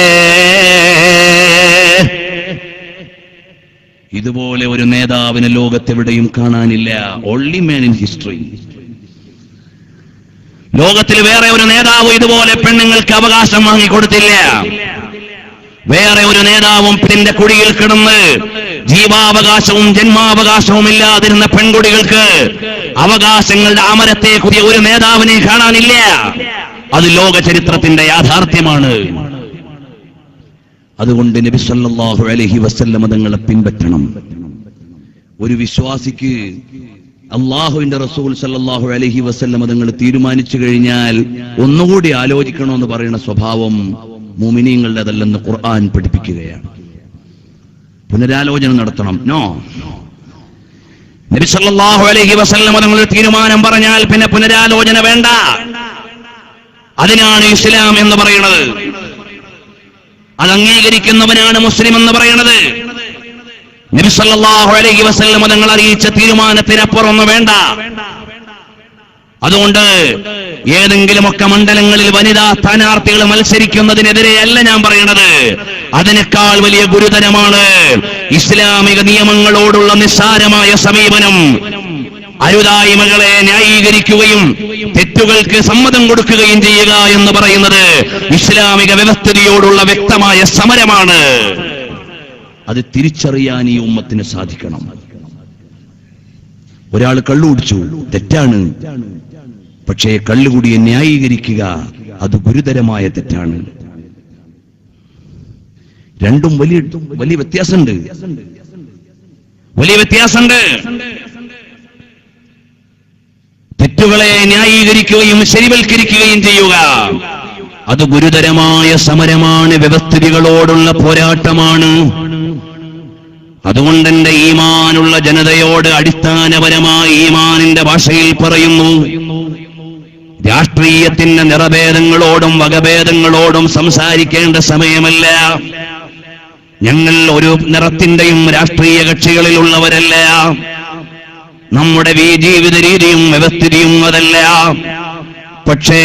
ഇതുപോലെ ഒരു നേതാവിനെ ലോകത്തെവിടെയും കാണാനില്ല. Only man in history. ലോകത്തിൽ വേറെ ഒരു നേതാവ് ഇതുപോലെ പെണ്ണുങ്ങൾക്ക് അവകാശം വാങ്ങിക്കൊടുത്തില്ല. വേറെ ഒരു നേതാവും ഇതിന്റെ കുടിയിൽ കിടന്ന് ജീവാവകാശവും ജന്മാവകാശവും ഇല്ലാതിരുന്ന പെൺകുടികൾക്ക് അവകാശങ്ങളുടെ അമരത്തെ കൂടിയ ഒരു നേതാവിനെ കാണാനില്ല. അത് ലോക ചരിത്രത്തിന്റെ യാഥാർത്ഥ്യമാണ്. അതുകൊണ്ട് നബി സല്ലല്ലാഹു അലൈഹി വസല്ലം തങ്ങളെ പിൻപറ്റണം. ഒരു വിശ്വാസിക്ക് അള്ളാഹുവിന്റെ റസൂൽ സല്ലല്ലാഹു അലൈഹി വസല്ലം തങ്ങൾ തീരുമാനിച്ചു കഴിഞ്ഞാൽ ഒന്നുകൂടി ആലോചിക്കണമെന്ന് പറയുന്ന സ്വഭാവം മുഅ്മിനീങ്ങളുടേതല്ലെന്ന് ഖുർആൻ പഠിപ്പിക്കുകയാണ്. പുനരാലോചന നടത്തണം. നബി സല്ലല്ലാഹു അലൈഹി വസല്ലം തങ്ങൾ തീരുമാനം പറഞ്ഞാൽ പിന്നെ പുനരാലോചന വേണ്ട. അതിനാണ് ഇസ്ലാം എന്ന് പറയുന്നത്. അത് അംഗീകരിക്കുന്നവനാണ് മുസ്ലിം എന്ന് പറയുന്നത്. നബി സല്ലല്ലാഹു അലൈഹി വസല്ലം തങ്ങൾ അറിയിച്ച തീരുമാനത്തിനപ്പുറമൊന്നും വേണ്ട. അതുകൊണ്ട് ഏതെങ്കിലുമൊക്കെ മണ്ഡലങ്ങളിൽ വനിതാ സ്ഥാനാർത്ഥികൾ മത്സരിക്കുന്നതിനെതിരെയല്ല ഞാൻ പറയുന്നത്. അതിനേക്കാൾ വലിയ ഗുരുതരമാണ് ഇസ്ലാമിക നിയമങ്ങളോടുള്ള നിസ്സാരമായ സമീപനം. അരുതായ്മകളെ ന്യായീകരിക്കുകയും തെറ്റുകൾക്ക് സമ്മതം കൊടുക്കുകയും ചെയ്യുക എന്ന് പറയുന്നത് ഇസ്ലാമിക വ്യവസ്ഥിതിയോടുള്ള വ്യക്തമായ സമരമാണ്. അത് തിരിച്ചറിയാൻ ഈ ഉമ്മത്തിന് സാധിക്കണം. ഒരാൾ കള്ളു കുടിച്ചു, തെറ്റാണ്. പക്ഷേ കള്ളുകുടിയെ ന്യായീകരിക്കുക അത് ഗുരുതരമായ തെറ്റാണ്. രണ്ടും വലിയ വ്യത്യാസമുണ്ട്. തെറ്റുകളെ ന്യായീകരിക്കുകയും ശരിവൽക്കരിക്കുകയും ചെയ്യുക അത് ഗുരുതരമായ സമരമാണ്, വ്യവസ്ഥിതികളോടുള്ള പോരാട്ടമാണ്. അതുകൊണ്ട് എന്റെ ഈമാനുള്ള ജനതയോട് അടിസ്ഥാനപരമായി ഈമാനിന്റെ ഭാഷയിൽ പറയുന്നു, രാഷ്ട്രീയത്തിന്റെ നിറഭേദങ്ങളോടും വകഭേദങ്ങളോടും സംസാരിക്കേണ്ട സമയമല്ല. ഞങ്ങൾ ഒരു നിറത്തിന്റെയും രാഷ്ട്രീയ കക്ഷികളിലുള്ളവരല്ല. നമ്മുടെ ജീവിത രീതിയും വ്യവസ്ഥിതിയും അതല്ല. പക്ഷേ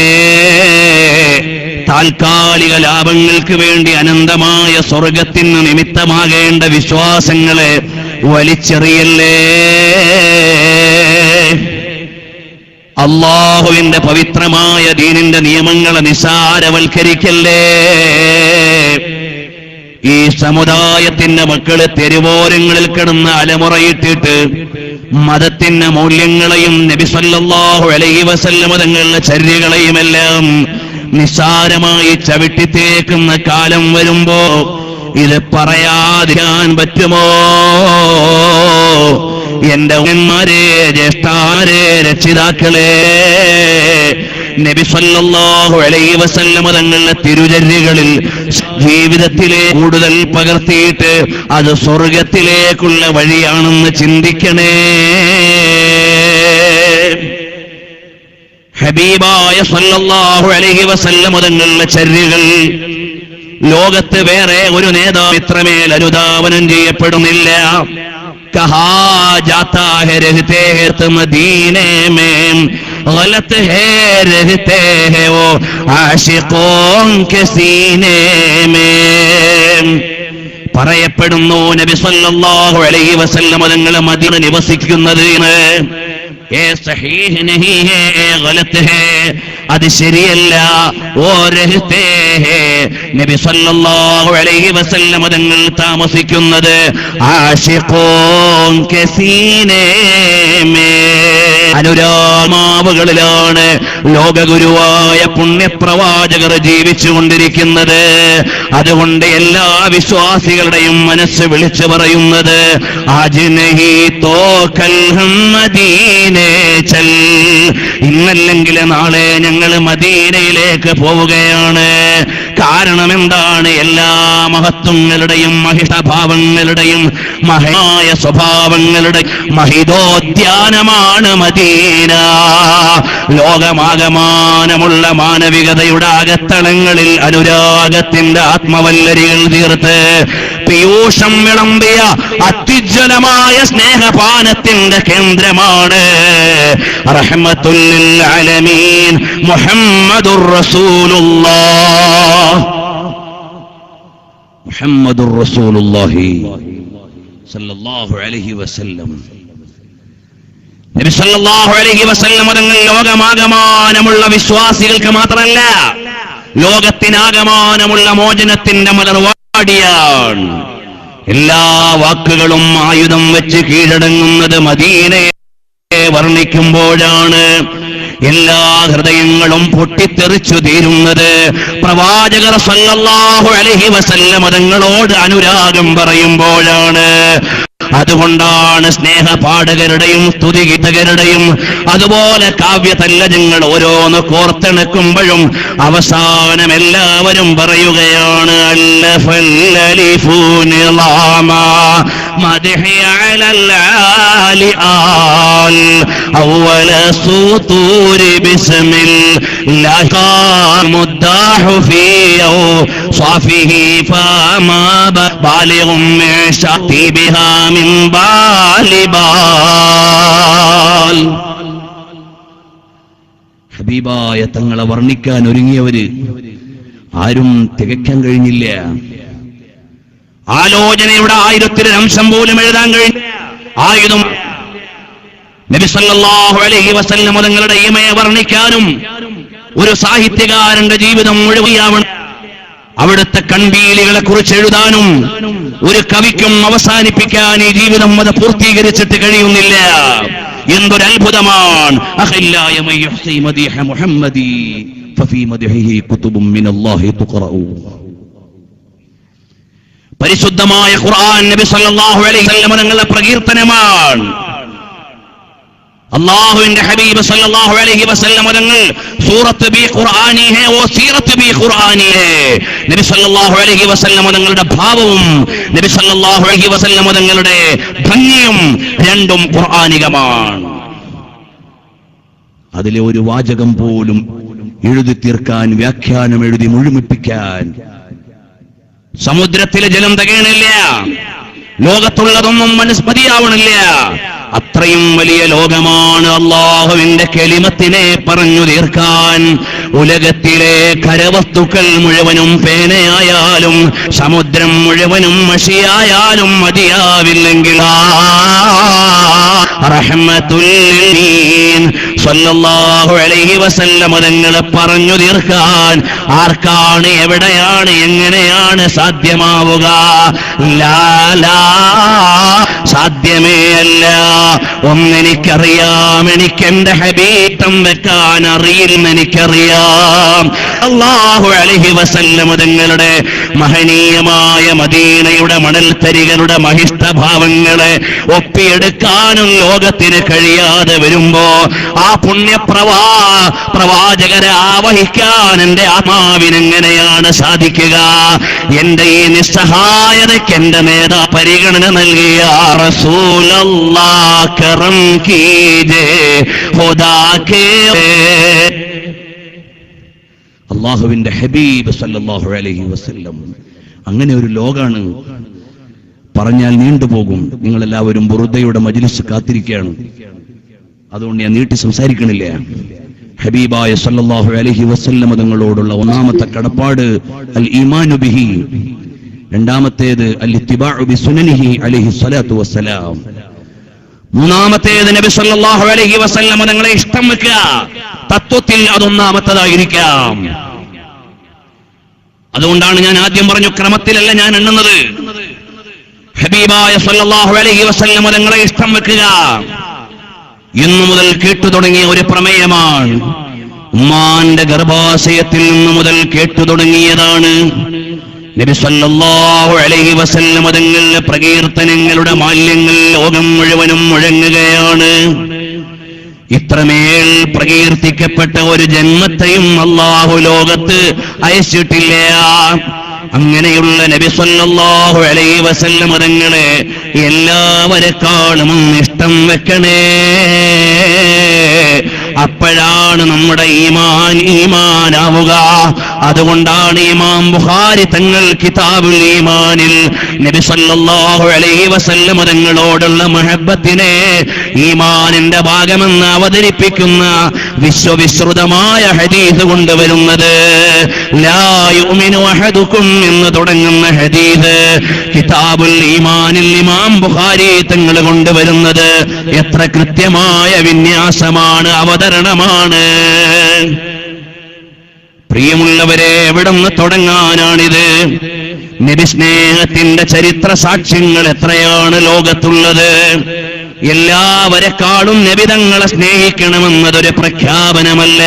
താൽക്കാലിക ലാഭങ്ങൾക്ക് വേണ്ടി അനന്തമായ സ്വർഗത്തിന് നിമിത്തമാകേണ്ട വിശ്വാസങ്ങളെ വലിച്ചെറിയല്ലേ. അല്ലാഹുവിന്റെ പവിത്രമായ ദീനിന്റെ നിയമങ്ങളെ നിസാരവൽക്കരിക്കല്ലേ. ഈ സമുദായത്തിന്റെ മക്കള് തെരുവോരങ്ങളിൽ കിടന്ന് അലമുറയിട്ടിട്ട് മതത്തിന്റെ മൂല്യങ്ങളെയും നബി സല്ലല്ലാഹു അലൈഹി വസല്ലം തങ്ങളുടെ ചര്യകളെയുമെല്ലാം നിസ്സാരമായി ചവിട്ടിത്തേക്കുന്ന കാലം വരുമ്പോ ഇത് പറയാതിരിക്കാൻ പറ്റുമോ? എന്റെ ഉമ്മമാരെ, ജ്യേഷ്ഠാരെ, രക്ഷിതാക്കളെ, നബി സല്ലല്ലാഹു അലൈഹി വസല്ലം തങ്ങളുടെ തിരുചര്യകളിൽ ജീവിതത്തിലെ കൂടുതൽ പകർത്തിയിട്ട് അത് സ്വർഗത്തിലേക്കുള്ള വഴിയാണെന്ന് ചിന്തിക്കണേ. ഹബീബായ സല്ലല്ലാഹു അലൈഹി വസല്ലം തങ്ങളുടെ ചര്യകൾ ലോകത്ത് വേറെ ഒരു നേതാവ് ഇത്രമേൽ അനുധാവനം ചെയ്യപ്പെടുന്നില്ല. കഹാ ജാതാ ഹെ രഹ്തേ ഹെ തും മദീനെ മേം ഗലത് ഹെ രഹ്തേ ഹെ വോ ആശിഖോൻ കെ സീനേ മേം. പറയപ്പെടുന്നു നബി സല്ലല്ലാഹു അലൈഹി വസല്ലം തങ്ങൾ മദീന നിവസിക്കുന്നത് സഹീഹ് നഹീ ഹേ ഗലത് ഹേ, അത് ശരിയല്ല, ഓ രഹ്തേ ഹേ. നബി സല്ലല്ലാഹു അലൈഹി വസല്ലം തങ്ങൾ താമസിക്കുന്നത് ആശിഖൂൻ കസീനേ മേ, അനുരാമാവുകളിലാണ് ലോകഗുരുവായ പുണ്യപ്രവാചകർ ജീവിച്ചുകൊണ്ടിരിക്കുന്നത്. അതുകൊണ്ട് എല്ലാ വിശ്വാസികളുടെയും മനസ്സ് വിളിച്ചു പറയുന്നത് ആജ് നഹീ തോ കൽ ഹം മദീനേ ചൽ, ഇന്നല്ലെങ്കിൽ നാളെ ഞങ്ങൾ മദീനയിലേക്ക് പോവുകയാണ്. കാരണം എന്താണ്? എല്ലാ മഹത്വങ്ങളുടെയും മഹിതഭാവങ്ങളുടെയും മഹയായ സ്വഭാവങ്ങളുടെ മഹിതോദ്യാനമാണ് മദീന. ലോകമാകമാനമുള്ള മാനവികതയുടെ അകത്തളങ്ങളിൽ അനുരാഗത്തിന്റെ ആത്മവല്ലരികൾ തീർത്ത് പീയൂഷം വിളമ്പിയ അത്യുജ്വലമായ സ്നേഹപാനത്തിന്റെ കേന്ദ്രമാണ് റഹ്മത്തുൽ ലിൽ ആലമീൻ മുഹമ്മദുർ റസൂലുള്ളാഹ്. മുഹമ്മദുർ റസൂലുള്ളാഹി സല്ലല്ലാഹു അലൈഹി വസല്ലം. നബി സല്ലല്ലാഹു അലൈഹി വസല്ലം തങ്ങൾ ലോകമാകമാനമുള്ള വിശ്വാസികൾക്ക് മാത്രമല്ല, ലോകത്തിനാകമാനമുള്ള മോചനത്തിന്റെ മലർവാടിയാണ്. എല്ലാ വാക്കുകളും ആയുധം വെച്ച് കീഴടങ്ങുന്നത് മദീനയെ വർണ്ണിക്കുമ്പോഴാണ്. എല്ലാ ഹൃദയങ്ങളും പൊട്ടിത്തെറിച്ചു തീരുന്നത് പ്രവാചകർ സല്ലല്ലാഹു അലൈഹി വസല്ലം തങ്ങളോട് അനുരാഗം പറയുമ്പോഴാണ്. അതുകൊണ്ടാണ് സ്നേഹപാഠകരുടെയും സ്തുതിഗീതകരുടെയും അതുപോലെ കാവ്യതല്ലജങ്ങൾ ഓരോന്ന് കോർത്തിണക്കുമ്പോഴും അവസാനം എല്ലാവരും പറയുകയാണ് ഹബീബായ തങ്ങളെ വർണ്ണിക്കാൻ ഒരുങ്ങിയവര് ആരും തികയ്ക്കാൻ കഴിഞ്ഞില്ല. ആലോചനയുടെ 1000 അംശം പോലും എഴുതാൻ കഴിഞ്ഞ ആയുധം നബി സല്ലല്ലാഹു അലൈഹി വസല്ലം തങ്ങളുടെ ഈമയെ വർണ്ണിക്കാനും ഒരു സാഹിത്യകാരന്റെ ജീവിതം മുഴുവനാവണം. അവിടുത്തെ കൺവീലികളെ കുറിച്ച് എഴുതാനും ഒരു കവിക്കും അവസാനിപ്പിക്കാൻ ഈ ജീവിതം അത് പൂർത്തീകരിച്ചിട്ട് കഴിയുന്നില്ല. എന്തൊരു അത്ഭുതമാണ്. അഖില്ലായ മയ്യുഹ്സി മദീഹ മുഹമ്മദി ഫഫീ മദ്ഹിഹി കുതുബും മിനല്ലാഹി തുഖറഉ. പരിശുദ്ധമായ ഖുർആൻ നബി സല്ലല്ലാഹു അലൈഹി വസല്ലം തങ്ങളുടെ പ്രകീർത്തനമാണ്. അല്ലാഹുവിന്റെ ഹബീബ് സല്ലല്ലാഹു അലൈഹി വസല്ലം തങ്ങൾ സൂറത്ത് ബി ഖുർആനി ഹേ ഓ സീറത്ത് ബി ഖുർആനി ഹേ. നബി സല്ലല്ലാഹു അലൈഹി വസല്ലം തങ്ങളുടെ ഭാവവും നബി സല്ലല്ലാഹു അലൈഹി വസല്ലം തങ്ങളുടെ ഭംഗിയും രണ്ടും ഖുർആനികമാണ്. അതിലെ ഒരു വാചകം പോലും എഴുതി തീർക്കാൻ, വ്യാഖ്യാനം എഴുതി മുഴുമിപ്പിക്കാൻ സമുദ്രത്തിലെ ജലം തികയണില്ല, ലോകത്തുള്ളതൊന്നും മനസ്മതിയാവണില്ല. അത്രയും വലിയ ലോകമാണ്. അല്ലാഹുവിന്റെ കലിമത്തിനെ പറഞ്ഞു തീർക്കാൻ ഉലകത്തിലെ കരവസ്തുക്കൾ മുഴുവനും പേനയായാലും സമുദ്രം മുഴുവനും മഷിയായാലും മതിയാവില്ലെങ്കിൽ റഹ്മത്തുൽ ലിൽ സല്ലല്ലാഹു അലൈഹി വസല്ലം തങ്ങളെ പറഞ്ഞു തീർക്കാൻ ആർക്കാണ്, എവിടെയാണ്, എങ്ങനെയാണ് സാധ്യമാവുക? സാധ്യമേ അല്ല. ഒന്നെനിക്കറിയാം, എനിക്കെന്റെ ഹബീബം വെക്കാൻ അറിയില്ലെന്ന് എനിക്കറിയാം. സല്ലല്ലാഹു അലൈഹി വസല്ലം തങ്ങളുടെ മഹനീയമായ മദീനയുടെ മണൽത്തരികളുടെ മഹിഷ്ഠഭാവങ്ങളെ ഒപ്പിയെടുക്കാനും ലോകത്തിന് കഴിയാതെ വരുമ്പോ ആ പ്രവാചകരെ ആവഹിക്കാൻ എന്റെ ആത്മാവിനെങ്ങനെയാണ് സാധിക്കുക? എന്റെ ഈ നിസ്സഹായതയ്ക്ക് എന്റെ നേതാ പരിഗണന നൽകിയ റസൂലല്ലാഹ് കറം കീജേ ഖുദാ കേ. അല്ലാഹുവിന്റെ ഹബീബ് സല്ലല്ലാഹു അലൈഹി വസല്ലം അങ്ങനെ ഒരു ലോകാണ്. പറഞ്ഞാൽ നീണ്ടുപോകും. നിങ്ങളെല്ലാവരും ബുറുദയുടെ മജ്ലിസ് കാത്തിരിക്കുകയാണ്, അതുകൊണ്ട് ഞാൻ നീട്ടി സംസാരിക്കണില്ല. ഹബീബായ സല്ലല്ലാഹു അലൈഹി വസല്ലം തങ്ങളോടുള്ള ഒന്നാമത്തെ കടപ്പാട് അൽ ഈമാനു ബിഹി, രണ്ടാമത്തേത് അൽ ഇത്തിബാഉ ബിസുനനിഹി അലൈഹി സ്വലാത്തു വസ്സലാം. മൂന്നാമത്തേത് നബി സല്ലല്ലാഹു അലൈഹി വസല്ലം തങ്ങളെ ഇഷ്ടം വെക്കുക. തത്വത്തിൽ അതൊന്നാമത്തതായിരിക്കാം. അതുകൊണ്ടാണ് ഞാൻ ആദ്യം പറഞ്ഞു, ക്രമത്തിലല്ല ഞാൻ എണ്ണുന്നത്. ഹബീബായ സല്ലല്ലാഹു അലൈഹി വസല്ലം തങ്ങളെ ഇഷ്ടം വെക്കുക ഇന്നു മുതൽ കേട്ടു തുടങ്ങിയ ഒരു പ്രമേയമാണ്. ഉമ്മാന്റെ ഗർഭാശയത്തിൽ നിന്നു മുതൽ കേട്ടു തുടങ്ങിയതാണ്. നബി സല്ലല്ലാഹു അലൈഹി വസല്ലം തങ്ങളുടെ പ്രകീർത്തനങ്ങളുടെ മാല്യങ്ങൾ ലോകം മുഴുവനും മുഴങ്ങുകയാണ്. ഇത്രമേൽ പ്രകീർത്തിക്കപ്പെട്ട ഒരു ജന്മത്തെയും അല്ലാഹു ലോകത്ത് അയച്ചിട്ടില്ല. അങ്ങനെയുള്ള നബി സല്ലല്ലാഹു അലൈഹി വസല്ലം തങ്ങളെ എല്ലാവരെക്കാളും ഇഷ്ടം വെക്കണേ. അപ്പോഴാണ് നമ്മുടെ ഈമാനാവുക. അതുകൊണ്ടാണ് ഇമാം ബുഖാരി തങ്ങൾ കിതാബുൽ ഈമാനിൽ നബി സല്ലല്ലാഹു അലൈഹി വസല്ലം തങ്ങളോടുള്ള മഹബ്ബത്തിനെ ഈമാനിന്റെ ഭാഗമെന്ന് അവതരിപ്പിക്കുന്ന വിശ്വവിശ്രുതമായ ഹദീസ് കൊണ്ടുവരുന്നത്. ലാ യുഅ്മിനു അഹദുക്കും എന്ന് തുടങ്ങുന്ന ഹദീസ് കിതാബുൽ ഈമാനിൽ ഇമാം ബുഖാരി തങ്ങൾ കൊണ്ടുവരുന്നത് എത്ര കൃത്യമായ വിന്യാസമാണ്, അവതരണമാണ്. പ്രിയമുള്ളവരെ, എവിടുന്ന് തുടങ്ങാനാണിത്? നബി സ്നേഹത്തിന്റെ ചരിത്ര സാക്ഷ്യങ്ങൾ എത്രയാണ് ലോകത്തുള്ളത്. എല്ലാവരെക്കാളും നബി തങ്ങളെ സ്നേഹിക്കണമെന്നതൊരു പ്രഖ്യാപനമല്ല,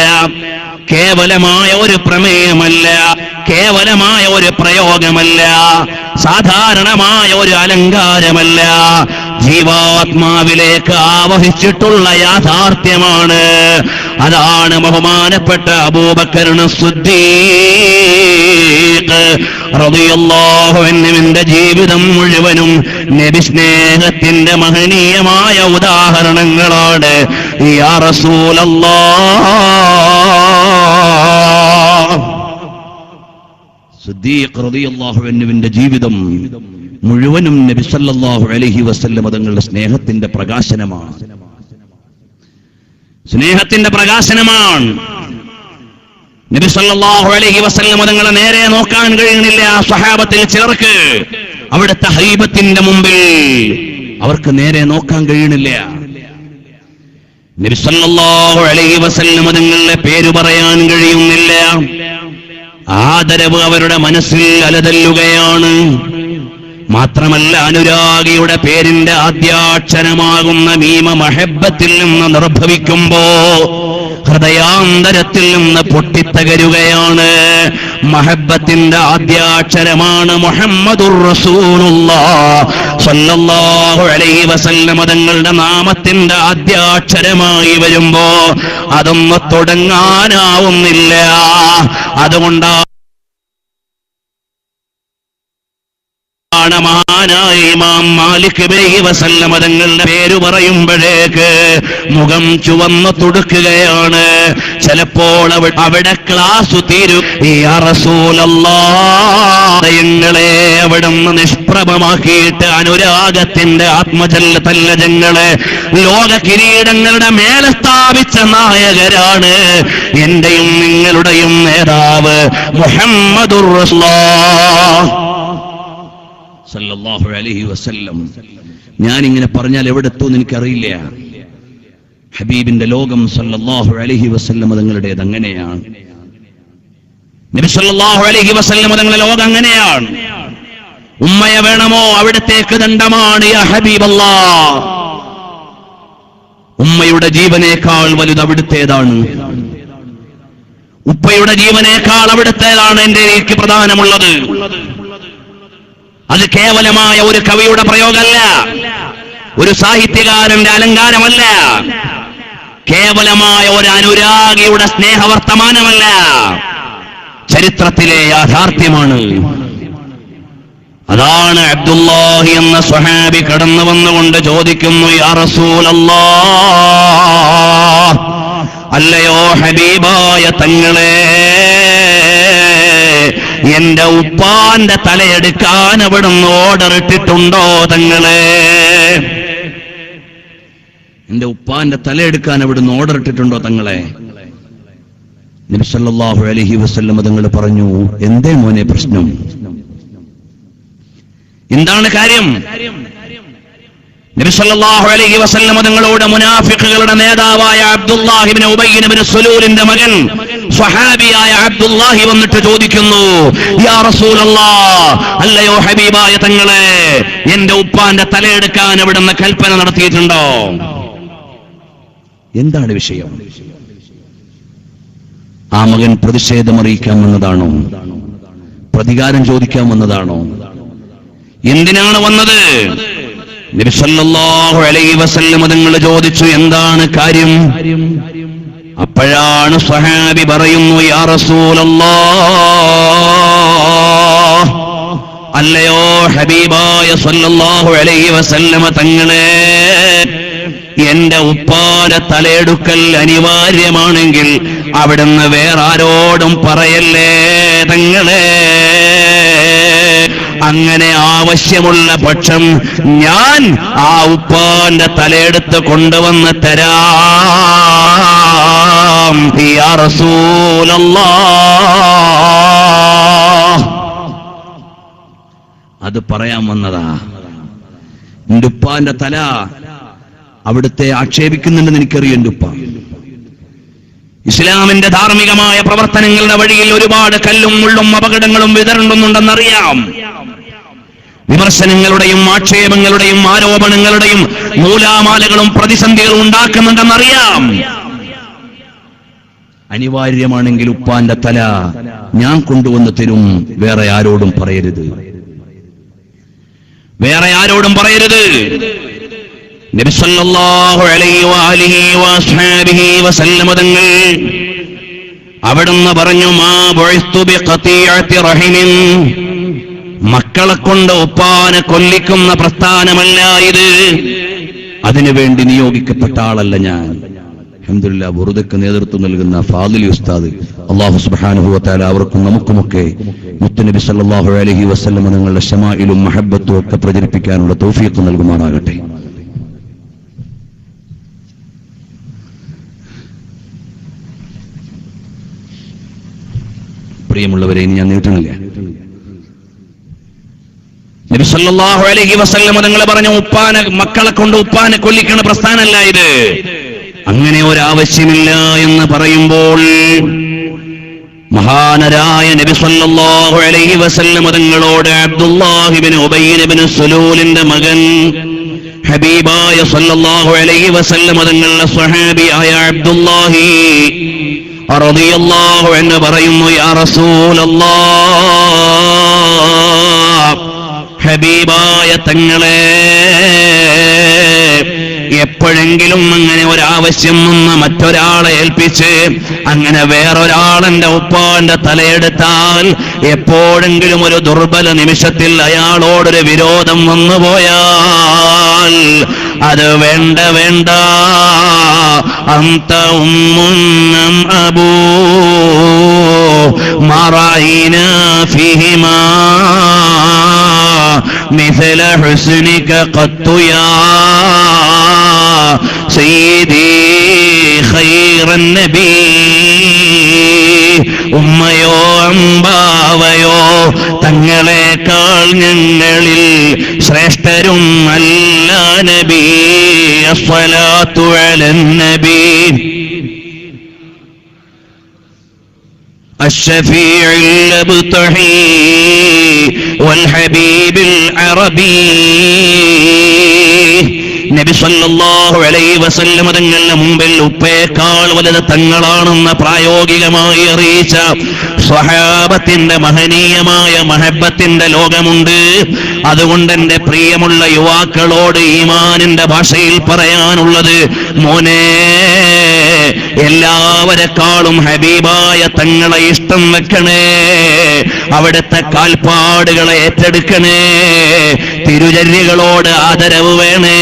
കേവലമായ ഒരു പ്രമേയമല്ല, കേവലമായ ഒരു പ്രയോഗമല്ല, സാധാരണമായ ഒരു അലങ്കാരമല്ല, ജീവാത്മാവിലേക്ക് ആവഹിച്ചിട്ടുള്ള യാഥാർത്ഥ്യമാണ്. അതാണ് ബഹുമാനപ്പെട്ട അബൂബക്കർ സിദ്ദീഖ് റളിയല്ലാഹു അൻഹുവിന്റെ ജീവിതം മുഴുവനും നബി സ്നേഹത്തിന്റെ മഹനീയമായ ഉദാഹരണങ്ങളാണ്. യാ റസൂലല്ലാഹ്, സിദ്ദീഖ് റളിയല്ലാഹു അൻഹുവിന്റെ ജീവിതം മുഴുവനും നബി സല്ലല്ലാഹു അലൈഹി വസല്ലം തങ്ങളുടെ സ്നേഹത്തിന്റെ പ്രകാശനമാണ്. സ്നേഹത്തിന്റെ പ്രകാശനമാണ്. നബി സല്ലല്ലാഹു അലൈഹി വസല്ലം തങ്ങളെ നേരെ നോക്കാൻ കഴിയുന്നില്ല സ്വഹാബത്തിൽ ചിലർക്ക്. അവിടുത്തെ ഹൈബത്തിന്റെ മുമ്പിൽ അവർക്ക് നേരെ നോക്കാൻ കഴിയുന്നില്ല. നബി സല്ലല്ലാഹു അലൈഹി വസല്ലം തങ്ങളുടെ പേര് പറയാൻ കഴിയുന്നില്ല. ആദരവ് അവരുടെ മനസ്സിൽ അലതല്ലുകയാണ്. മാത്രമല്ല, അനുരാഗിയുടെ പേരിന്റെ ആദ്യാക്ഷരമാകുന്ന മീമ മഹബ്ബത്തിൽ നിന്ന് നിർഭവിക്കുമ്പോ ഹൃദയാന്തരത്തിൽ നിന്ന് പൊട്ടിത്തകരുകയാണ്. മഹബ്ബത്തിന്റെ ആദ്യാക്ഷരമാണ് മുഹമ്മദുർ റസൂലുള്ളാഹ് സ്വല്ലല്ലാഹു അലൈഹി വസല്ലം തങ്ങളുടെ നാമത്തിന്റെ ആദ്യാക്ഷരമായി വരുമ്പോ അതൊന്ന് തുടങ്ങാനാവുന്നില്ല. അതുകൊണ്ടാണ് മഹാനായ ഇമാം മാലിക് ഇബ്നു വസല്ലം തങ്ങളുടെ പേര് പറയുമ്പോഴേക്ക് മുഖം ചുവന്നു തുടുക്കുകയാണ്. ചിലപ്പോൾ അവിടെ ക്ലാസ് തീരും. യാ റസൂലല്ലാഹ്, ഞങ്ങളെ അവിടുന്ന് നിഷ്പ്രഭമാക്കിയിട്ട് അനുരാഗത്തിന്റെ ആത്മജല്ലതല്ലജങ്ങളെ ലോക കിരീടങ്ങളുടെ മേലെ സ്ഥാപിച്ച നായകരാണ് എന്റെയും നിങ്ങളുടെയും നേതാവ് മുഹമ്മദുർ റസൂലുള്ളാഹ് സല്ലല്ലാഹു അലൈഹി വസല്ലം. ഞാനിങ്ങനെ പറഞ്ഞാൽ എവിടെ എത്തുമെന്ന് എനിക്കറിയില്ല. ഹബീബിന്റെ ലോകം സല്ലല്ലാഹു അലൈഹി വസല്ലം തങ്ങളുടേത് അങ്ങനെയാണ്. നബി സല്ലല്ലാഹു അലൈഹി വസല്ലം തങ്ങളുടെ ലോകം അങ്ങനെയാണ്. ഉമ്മയെ വേണമോ? അവിടത്തേക്ക് ദണ്ഡമാണ്. യാ ഹബീബല്ലാഹ്, ഉമ്മയുടെ ജീവനേക്കാൾ വലുത് അവിടുത്തേതാണ്. ഉപ്പയുടെ ജീവനേക്കാൾ അവിടുത്തേതാണ് എനിക്ക് പ്രധാനമുള്ളത്. അത് കേവലമായ ഒരു കവിയുടെ പ്രയോഗമല്ല, ഒരു സാഹിത്യകാരന്റെ അലങ്കാരമല്ല, കേവലമായ ഒരു അനുരാഗിയുടെ സ്നേഹവർത്തമാനമല്ല, ചരിത്രത്തിലെ യാഥാർത്ഥ്യമാണ്. അതാണ് അബ്ദുല്ലാഹി എന്ന സ്വഹാബി കടന്നു വന്നുകൊണ്ട് ചോദിക്കുന്നു, യാ റസൂലല്ലാഹ്, അല്ലയോ ഹബീബായ തങ്ങളെ, എന്റെ ഉപ്പാന്റെ തലയെടുക്കാൻ അവിടുന്ന് ഓർഡർ ഇട്ടിട്ടുണ്ടോ തങ്ങളെ? എന്റെ ഉപ്പാന്റെ തലയെടുക്കാൻ അവിടുന്ന് ഓർഡർ ഇട്ടിട്ടുണ്ടോ തങ്ങളെ? നബി സല്ലല്ലാഹു അലൈഹി വസല്ലം തങ്ങൾ പറഞ്ഞു, എന്തേ മോനെ പ്രശ്നം? എന്താണ് കാര്യം? നബി സല്ലല്ലാഹു അലൈഹി വസല്ലം തങ്ങളോട് മുനാഫിഖുകളുടെ നേതാവായ അബ്ദുല്ലാഹി ഇബ്നു ഉബയ്യ് ഇബ്നു സുലൂലിന്റെ മകൻ സ്വഹാബിയായ അബ്ദുല്ലാഹി വന്നിട്ട് ചോദിക്കുന്നു, യാ റസൂലല്ലാഹ്, അല്ലയോ ഹബീബായ തങ്ങളെ, എന്റെ ഉപ്പാന്റെ തലയെടുക്കാൻ അവിടുന്ന് കൽപ്പന നടത്തിയിട്ടുണ്ടോ? എന്താണ് വിഷയം? ആ മകൻ പ്രതിഷേധം അറിയിക്കാൻ വന്നതാണോ? പ്രതികാരം ചോദിക്കാൻ വന്നതാണോ? എന്തിനാണ് വന്നത്? നബി സല്ലല്ലാഹു അലൈഹി വസല്ലം തങ്ങൾ ചോദിച്ചു, എന്താണ് കാര്യം? അപ്പോഴാണ് സ്വഹാബി പറയുന്നു, യാ റസൂലല്ലാഹ്, അല്ലയോ ഹബീബായ സല്ലല്ലാഹു അലൈഹി വസല്ലം തങ്ങളെ, എന്റെ ഉപ്പാന്റെ തലയെടുക്കൽ അനിവാര്യമാണെങ്കിൽ അവിടുന്ന് വേറെ ആരോടും പറയല്ലേ തങ്ങളെ. അങ്ങനെ ആവശ്യമുള്ള പക്ഷം ഞാൻ ആ ഉപ്പാന്റെ തലയെടുത്ത് കൊണ്ടുവന്ന് തരാം യാ റസൂലല്ലാഹ്. അത് പറയാൻ വന്നതാ. എന്റെ ഉപ്പാന്റെ തല അവിടുത്തെ ആക്ഷേപിക്കുന്നുണ്ടെന്ന് എനിക്കറിയാം. എന്റെ ഉപ്പ ഇസ്ലാമിന്റെ ധാർമ്മികമായ പ്രവർത്തനങ്ങളുടെ വഴിയിൽ ഒരുപാട് കല്ലും മുള്ളും അപകടങ്ങളും വിതറുന്നുണ്ടെന്നറിയാം. വിമർശനങ്ങളുടെയും ആക്ഷേപങ്ങളുടെയും ആരോപണങ്ങളുടെയും നൂലാമാലകളും പ്രതിസന്ധികളും ഉണ്ടാക്കുന്നുണ്ടെന്നറിയാം. അനിവാര്യമാണെങ്കിൽ ഉപ്പാന്റെ തല ഞാൻ കൊണ്ടുവന്ന് തരും, വേറെ ആരോടും പറയരുത്, വേറെ ആരോടും പറയരുത്. നബി സല്ലല്ലാഹു അലൈഹി വഅലിഹി വഅസ്ഹാബിഹി വസല്ലം തങ്ങൾ അവിടുന്ന് പറഞ്ഞു, മാ ബുഇസ്തു ബിഖതീഅത്തി റഹിമിൻ, മക്കളെ കൊണ്ട് ഉപ്പാനെ കൊല്ലിക്കുന്ന പ്രസ്ഥാനമല്ല ഇത്, അതിനുവേണ്ടി നിയോഗിക്കപ്പെട്ട ആളല്ല ഞാൻ. അൽഹംദുലില്ലാഹ്, ബുറുദക്ക് നേതൃത്വം നൽകുന്ന ഫാദിലി ഉസ്താദ്, അല്ലാഹു സുബ്ഹാനഹു വ തആല അവർക്കും നമുക്കുമൊക്കെ മുത്തുനബി സല്ലല്ലാഹു അലൈഹി വസല്ലം തങ്ങളുടെ ശമാഇലും മഹബ്ബത്തും ഒക്കെ പ്രചരിപ്പിക്കാനുള്ള തൗഫീഖ് നൽകുമാറാകട്ടെ. പ്രിയമുള്ളവരെ, ഇനി ഞാൻ നീട്ടുന്നില്ല. നബി സല്ലല്ലാഹു അലൈഹി വസല്ലം തങ്ങൾ പറഞ്ഞു, ഉപ്പാനെ മക്കളെ കൊണ്ട് ഉപ്പാനെ കൊല്ലിക്കണ പ്രസ്ഥാനമല്ല ഇത്, അങ്ങനെ ഒരാവശ്യമില്ല എന്ന് പറയുമ്പോൾ മഹാനരായ നബി സല്ലല്ലാഹു അലൈഹി വസല്ലം തങ്ങളോട് അബ്ദുല്ലാഹി ഇബ്നു ഉബയ്യ് ഇബ്നു സുലൂലിന്റെ മകൻ ഹബീബായ സല്ലല്ലാഹു അലൈഹി വസല്ലം തങ്ങളുടെ സ്വഹാബിയായ അബ്ദുല്ലാഹി റളിയല്ലാഹു അൻഹു പറയുന്നു, യാ റസൂലല്ലാഹ്, ഹബീബായ തങ്ങളെ, എപ്പോഴെങ്കിലും അങ്ങനെ ഒരാവശ്യം വന്ന് മറ്റൊരാളെ ഏൽപ്പിച്ച് അങ്ങനെ വേറൊരാളെന്റെ ഉപ്പാന്റെ തലയെടുത്താൽ എപ്പോഴെങ്കിലും ഒരു ദുർബല നിമിഷത്തിൽ അയാളോടൊരു വിരോധം വന്നുപോയാൽ അത് വേണ്ട വേണ്ട. അന്ത ഉമ്മുൻ അബൂ മറൈനാ ഫീഹിമാ مثل حسنك قط يا سيدي خير النبي. ഉമ്മയോ അമ്പാവയോ തങ്ങളെക്കാൾ ഞങ്ങളിൽ ശ്രേഷ്ഠരും അല്ല നബി. അസ്സലാത്തു അലൻ നബി الشفيع الابتحي والحبيب العربي. നബി സല്ലല്ലാഹു അലൈഹി വസല്ലം തങ്ങളുടെ മുമ്പിൽ ഉപ്പയേക്കാൾ വലുത് തങ്ങളാണെന്ന് പ്രായോഗികമായി അറിയിച്ച സ്വഹാബത്തിന്റെ മഹനീയമായ മഹബത്തിന്റെ ലോകമുണ്ട്. അതുകൊണ്ട് എന്റെ പ്രിയമുള്ള യുവാക്കളോട് ഈമാനിന്റെ ഭാഷയിൽ പറയാനുള്ളത്, മോനെ, എല്ലാവരെക്കാളും ഹബീബായ തങ്ങളെ ഇഷ്ടം വെക്കണേ, അവിടുത്തെ കാൽപ്പാടുകളെ ഏറ്റെടുക്കണേ, തിരുചര്യകളോട് ആദരവ് വേണേ.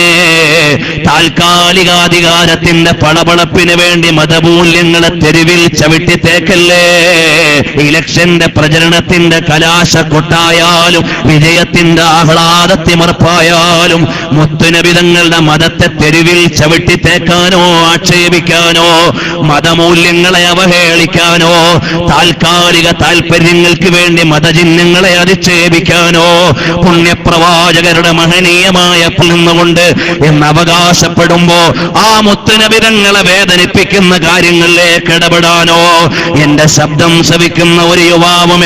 താൽക്കാലികാധികാരത്തിന്റെ പളപളപ്പിന് വേണ്ടി മതമൂല്യങ്ങളെ തെരുവിൽ ചവിട്ടിത്തേക്കല്ലേ. ഇലക്ഷന്റെ പ്രചരണത്തിന്റെ കലാശക്കൊട്ടായാലും വിജയത്തിന്റെ ആഹ്ലാദത്തിമർപ്പായാലും മുത്തുനബി തങ്ങളുടെ മതത്തെ തെരുവിൽ ചവിട്ടിത്തേക്കാനോ ആക്ഷേപിക്കാനോ മതമൂല്യങ്ങളെ അവഹേളിക്കാനോ താൽക്കാലിക താൽപര്യങ്ങൾക്ക് വേണ്ടി മതചിഹ്നങ്ങളെ അധിക്ഷേപിക്കാനോ പുണ്യപ്രവാചക പ്രവാചകരുടെ മഹനീയമായ നിന്നുകൊണ്ട് എന്ന് അവകാശപ്പെടുമ്പോ ആ മുത്തുനബി തങ്ങളെ വേദനിപ്പിക്കുന്ന കാര്യങ്ങളിലേക്ക് ഇടപെടാനോ എന്റെ ശബ്ദം ശ്രവിക്കുന്ന ഒരു യുവാവും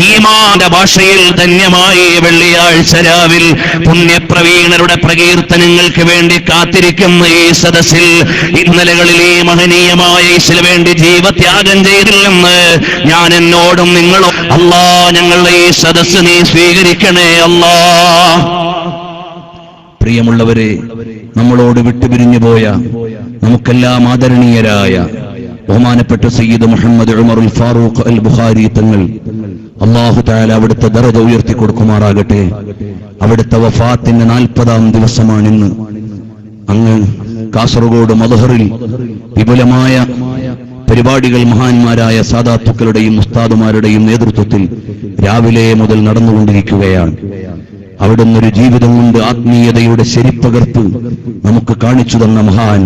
ഈമാന്റെ ഭാഷയിൽ ധന്യമായി വെള്ളിയാഴ്ച രാവിൽ പുണ്യപ്രവീണരുടെ പ്രകീർത്തനങ്ങൾക്ക് വേണ്ടി കാത്തിരിക്കുന്ന ഈ സദസ്സിൽ ഇന്നലകളിൽ ഈ മഹനീയമായ ഈശ്വരന് വേണ്ടി ജീവത്യാഗം ചെയ്തില്ലെന്ന് ഞാൻ എന്നോടും നിങ്ങളും അല്ലാ ഞങ്ങളുടെ ഈ സദസ്സ് നീ സ്വീകരിക്കണേ അല്ലാ. പ്രിയമുള്ളവരെ, നമ്മളോട് വിട്ടുപിരിഞ്ഞു പോയ നമുക്കെല്ലാം ആദരണീയരായ ബഹുമാനപ്പെട്ട സയ്യിദ് മുഹമ്മദ് ഉമറുൽ ഫാറൂഖ് അൽ ബുഖാരി തങ്ങൾ അല്ലാഹു തആല അവിടുത്തെ ദറജ ഉയർത്തി കൊടുക്കുമാറാകട്ടെ. അവിടുത്തെ വഫാത്തിന്റെ 40-ാം ദിവസമാണിന്ന്. അങ്ങ് കാസർഗോഡ് മദ്ഹറിൽ വിപുലമായ പരിപാടികൾ മഹാന്മാരായ സാദാത്തുക്കളുടെയും ഉസ്താദുമാരുടെയും നേതൃത്വത്തിൽ രാവിലെ മുതൽ നടന്നുകൊണ്ടിരിക്കുകയാണ്. അവിടുന്ന് ഒരു ജീവിതം കൊണ്ട് ആത്മീയതയുടെ ശരിപ്പകർപ്പ് നമുക്ക് കാണിച്ചു തന്ന മഹാൻ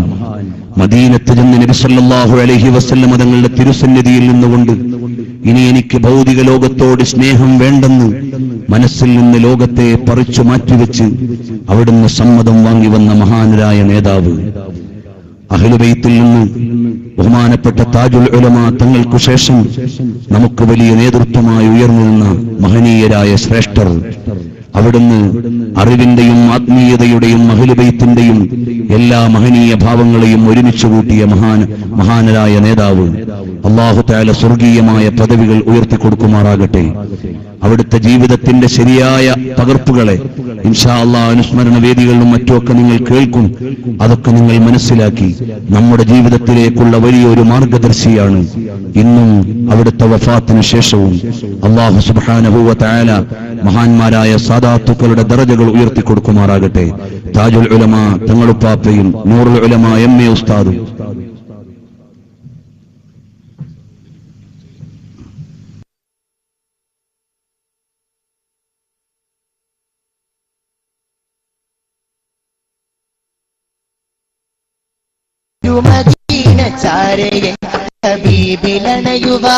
മദീനത്ത് ചെന്ന് നബി സല്ലല്ലാഹു അലൈഹി വസല്ലം തങ്ങളുടെ തിരുസന്നിധിയിൽ നിന്നുകൊണ്ട് ഇനി എനിക്ക് ഭൗതിക ലോകത്തോട് സ്നേഹം വേണ്ടെന്ന് മനസ്സിൽ നിന്ന് ലോകത്തെ പറിച്ചു മാറ്റിവെച്ച് അവിടുന്ന് സമ്മതം വാങ്ങി വന്ന മഹാനരായ നേതാവ്, അഹ്ലുബൈത്തിൽ നിന്ന് ബഹുമാനപ്പെട്ട താജുൽ ഉലമ തങ്ങൾക്കു ശേഷം നമുക്ക് വലിയ നേതൃത്വമായി ഉയർന്നു നിന്ന മഹനീയരായ ശ്രേഷ്ഠർ, അവിടുന്ന് അറിവിന്റെയും ആത്മീയതയുടെയും അഹ്ലുബൈത്തിന്റെയും എല്ലാ മഹനീയ ഭാവങ്ങളെയും ഒരുമിച്ച് കൂട്ടിയ മഹാനരായ നേതാവ്, അല്ലാഹു തആല സ്വർഗീയമായ പദവികൾ ഉയർത്തി കൊടുക്കുമാറാകട്ടെ. അവിടുത്തെ ജീവിതത്തിന്റെ ശരിയായ പകർപ്പുകളെ ഇൻഷാ അല്ലാഹ് അനുസ്മരണ വേദികളിലും മറ്റുമൊക്കെ നിങ്ങൾ കേൾക്കും. അതൊക്കെ നിങ്ങൾ മനസ്സിലാക്കി നമ്മുടെ ജീവിതത്തിലേക്കുള്ള വലിയൊരു മാർഗദർശിയാണ് ഇന്നും അവിടുത്തെ വഫാത്തിന് ശേഷവും. അല്ലാഹു സുബ്ഹാനഹു വ തആല മഹാന്മാരായ സാദാത്തുക്കളുടെ ദറജകൾ ഉയർത്തി കൊടുക്കുമാറാകട്ടെ. താജുൽ ഉലമ തങ്ങളുപ്പാപ്പയും നൂറുൽ ഉലമ എം.എ. ഉസ്താദും മദീന ചാരയൻ ഹബീബിലണയുവാൻ